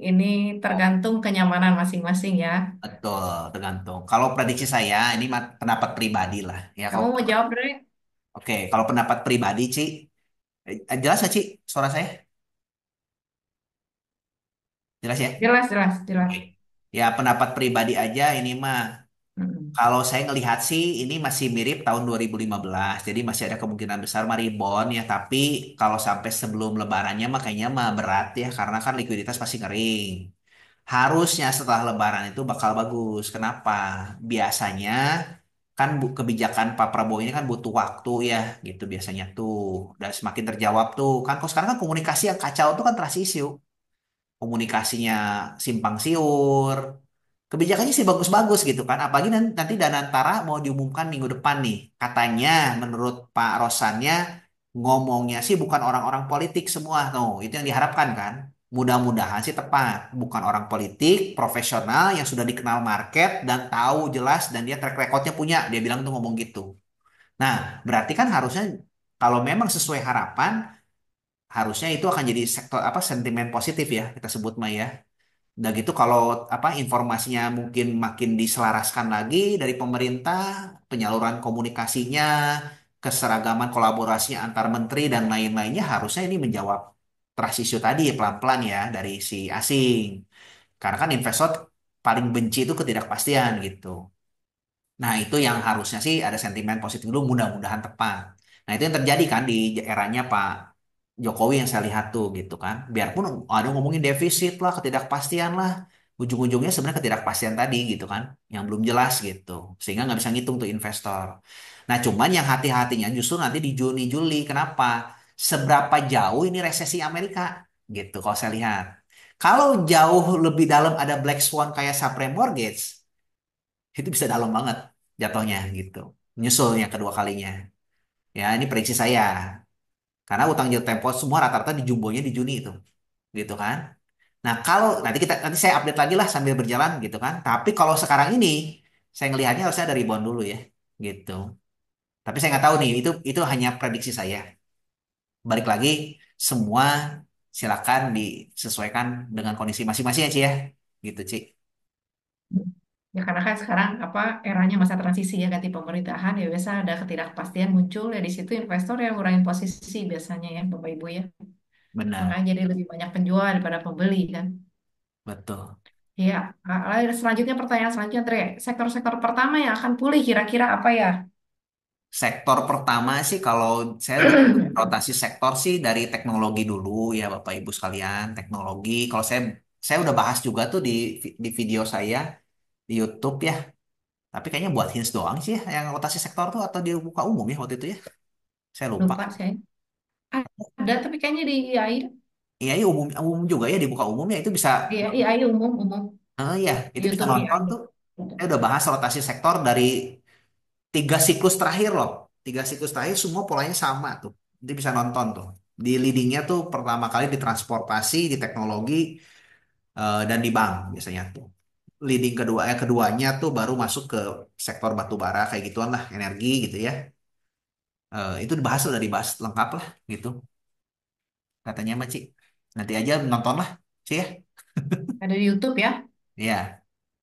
ini tergantung kenyamanan masing-masing ya. betul, tergantung. Kalau prediksi saya, ini pendapat pribadi lah. Ya, Kamu mau jawab, Dre? oke, kalau pendapat pribadi, Ci, jelas nggak, Ci, suara saya? Jelas ya? Jelas, jelas, jelas. Oke. Ya, pendapat pribadi aja ini mah. Mm-mm. Kalau saya ngelihat sih, ini masih mirip tahun 2015. Jadi masih ada kemungkinan besar mah rebound ya. Tapi kalau sampai sebelum lebarannya mah kayaknya mah berat ya. Karena kan likuiditas pasti kering. Harusnya setelah lebaran itu bakal bagus. Kenapa? Biasanya kan kebijakan Pak Prabowo ini kan butuh waktu ya gitu biasanya tuh dan semakin terjawab tuh kan kok sekarang kan komunikasi yang kacau tuh kan trust issue komunikasinya simpang siur kebijakannya sih bagus-bagus gitu kan apalagi nanti Danantara mau diumumkan minggu depan nih katanya menurut Pak Rosannya ngomongnya sih bukan orang-orang politik semua tuh itu yang diharapkan kan mudah-mudahan sih tepat bukan orang politik profesional yang sudah dikenal market dan tahu jelas dan dia track recordnya punya dia bilang tuh ngomong gitu. Nah, berarti kan harusnya kalau memang sesuai harapan, harusnya itu akan jadi sektor apa sentimen positif ya kita sebut mah ya. Udah gitu kalau apa informasinya mungkin makin diselaraskan lagi dari pemerintah, penyaluran komunikasinya, keseragaman kolaborasinya antar menteri dan lain-lainnya harusnya ini menjawab trust issue tadi pelan-pelan ya dari si asing. Karena kan investor paling benci itu ketidakpastian gitu. Nah, itu yang harusnya sih ada sentimen positif dulu, mudah-mudahan tepat. Nah, itu yang terjadi kan di eranya Pak Jokowi yang saya lihat tuh gitu kan. Biarpun ada ngomongin defisit lah, ketidakpastian lah. Ujung-ujungnya sebenarnya ketidakpastian tadi gitu kan, yang belum jelas gitu. Sehingga nggak bisa ngitung tuh investor. Nah, cuman yang hati-hatinya justru nanti di Juni, Juli. Kenapa? Seberapa jauh ini resesi Amerika gitu kalau saya lihat. Kalau jauh lebih dalam ada black swan kayak subprime mortgage, itu bisa dalam banget jatuhnya gitu. Nyusul yang kedua kalinya. Ya, ini prediksi saya. Karena utang jatuh tempo semua rata-rata di jumbonya di Juni itu. Gitu kan. Nah, kalau nanti saya update lagi lah sambil berjalan gitu kan. Tapi kalau sekarang ini saya ngelihatnya harusnya ada rebound dulu ya. Gitu. Tapi saya nggak tahu nih, itu hanya prediksi saya. Balik lagi semua silakan disesuaikan dengan kondisi masing-masing ya, Ci ya. Gitu, Ci. Ya karena kan sekarang apa eranya masa transisi ya ganti pemerintahan ya biasa ada ketidakpastian muncul ya di situ investor yang ngurangin posisi biasanya ya Bapak Ibu ya. Benar, Makanya jadi lebih banyak penjual daripada pembeli kan. betul. Ya, lalu selanjutnya pertanyaan selanjutnya Tre, sektor-sektor pertama yang akan pulih kira-kira apa ya? sektor pertama sih kalau saya rotasi sektor sih dari teknologi dulu ya Bapak Ibu sekalian, teknologi. Kalau saya udah bahas juga tuh di video saya di YouTube ya. Tapi kayaknya buat hints doang sih ya yang rotasi sektor tuh atau di buka umum ya waktu itu ya. Saya lupa. Lupa saya. Ada, tapi kayaknya di AI. Iya, iya umum umum juga ya dibuka umum ya itu bisa. Iya, AI umum, umum. Iya, Di itu bisa YouTube nonton AI. tuh. Ada. Saya udah bahas rotasi sektor dari 3 siklus terakhir loh. 3 siklus terakhir semua polanya sama tuh. Dia bisa nonton tuh. Di leadingnya tuh pertama kali di transportasi, di teknologi, dan di bank biasanya tuh. Leading keduanya tuh baru masuk ke sektor batu bara kayak gituan lah, energi gitu ya. Itu dibahas udah dibahas lengkap lah gitu katanya Mbak Ci. Nanti aja nonton lah, Ci ya. Ada di YouTube ya. Iya.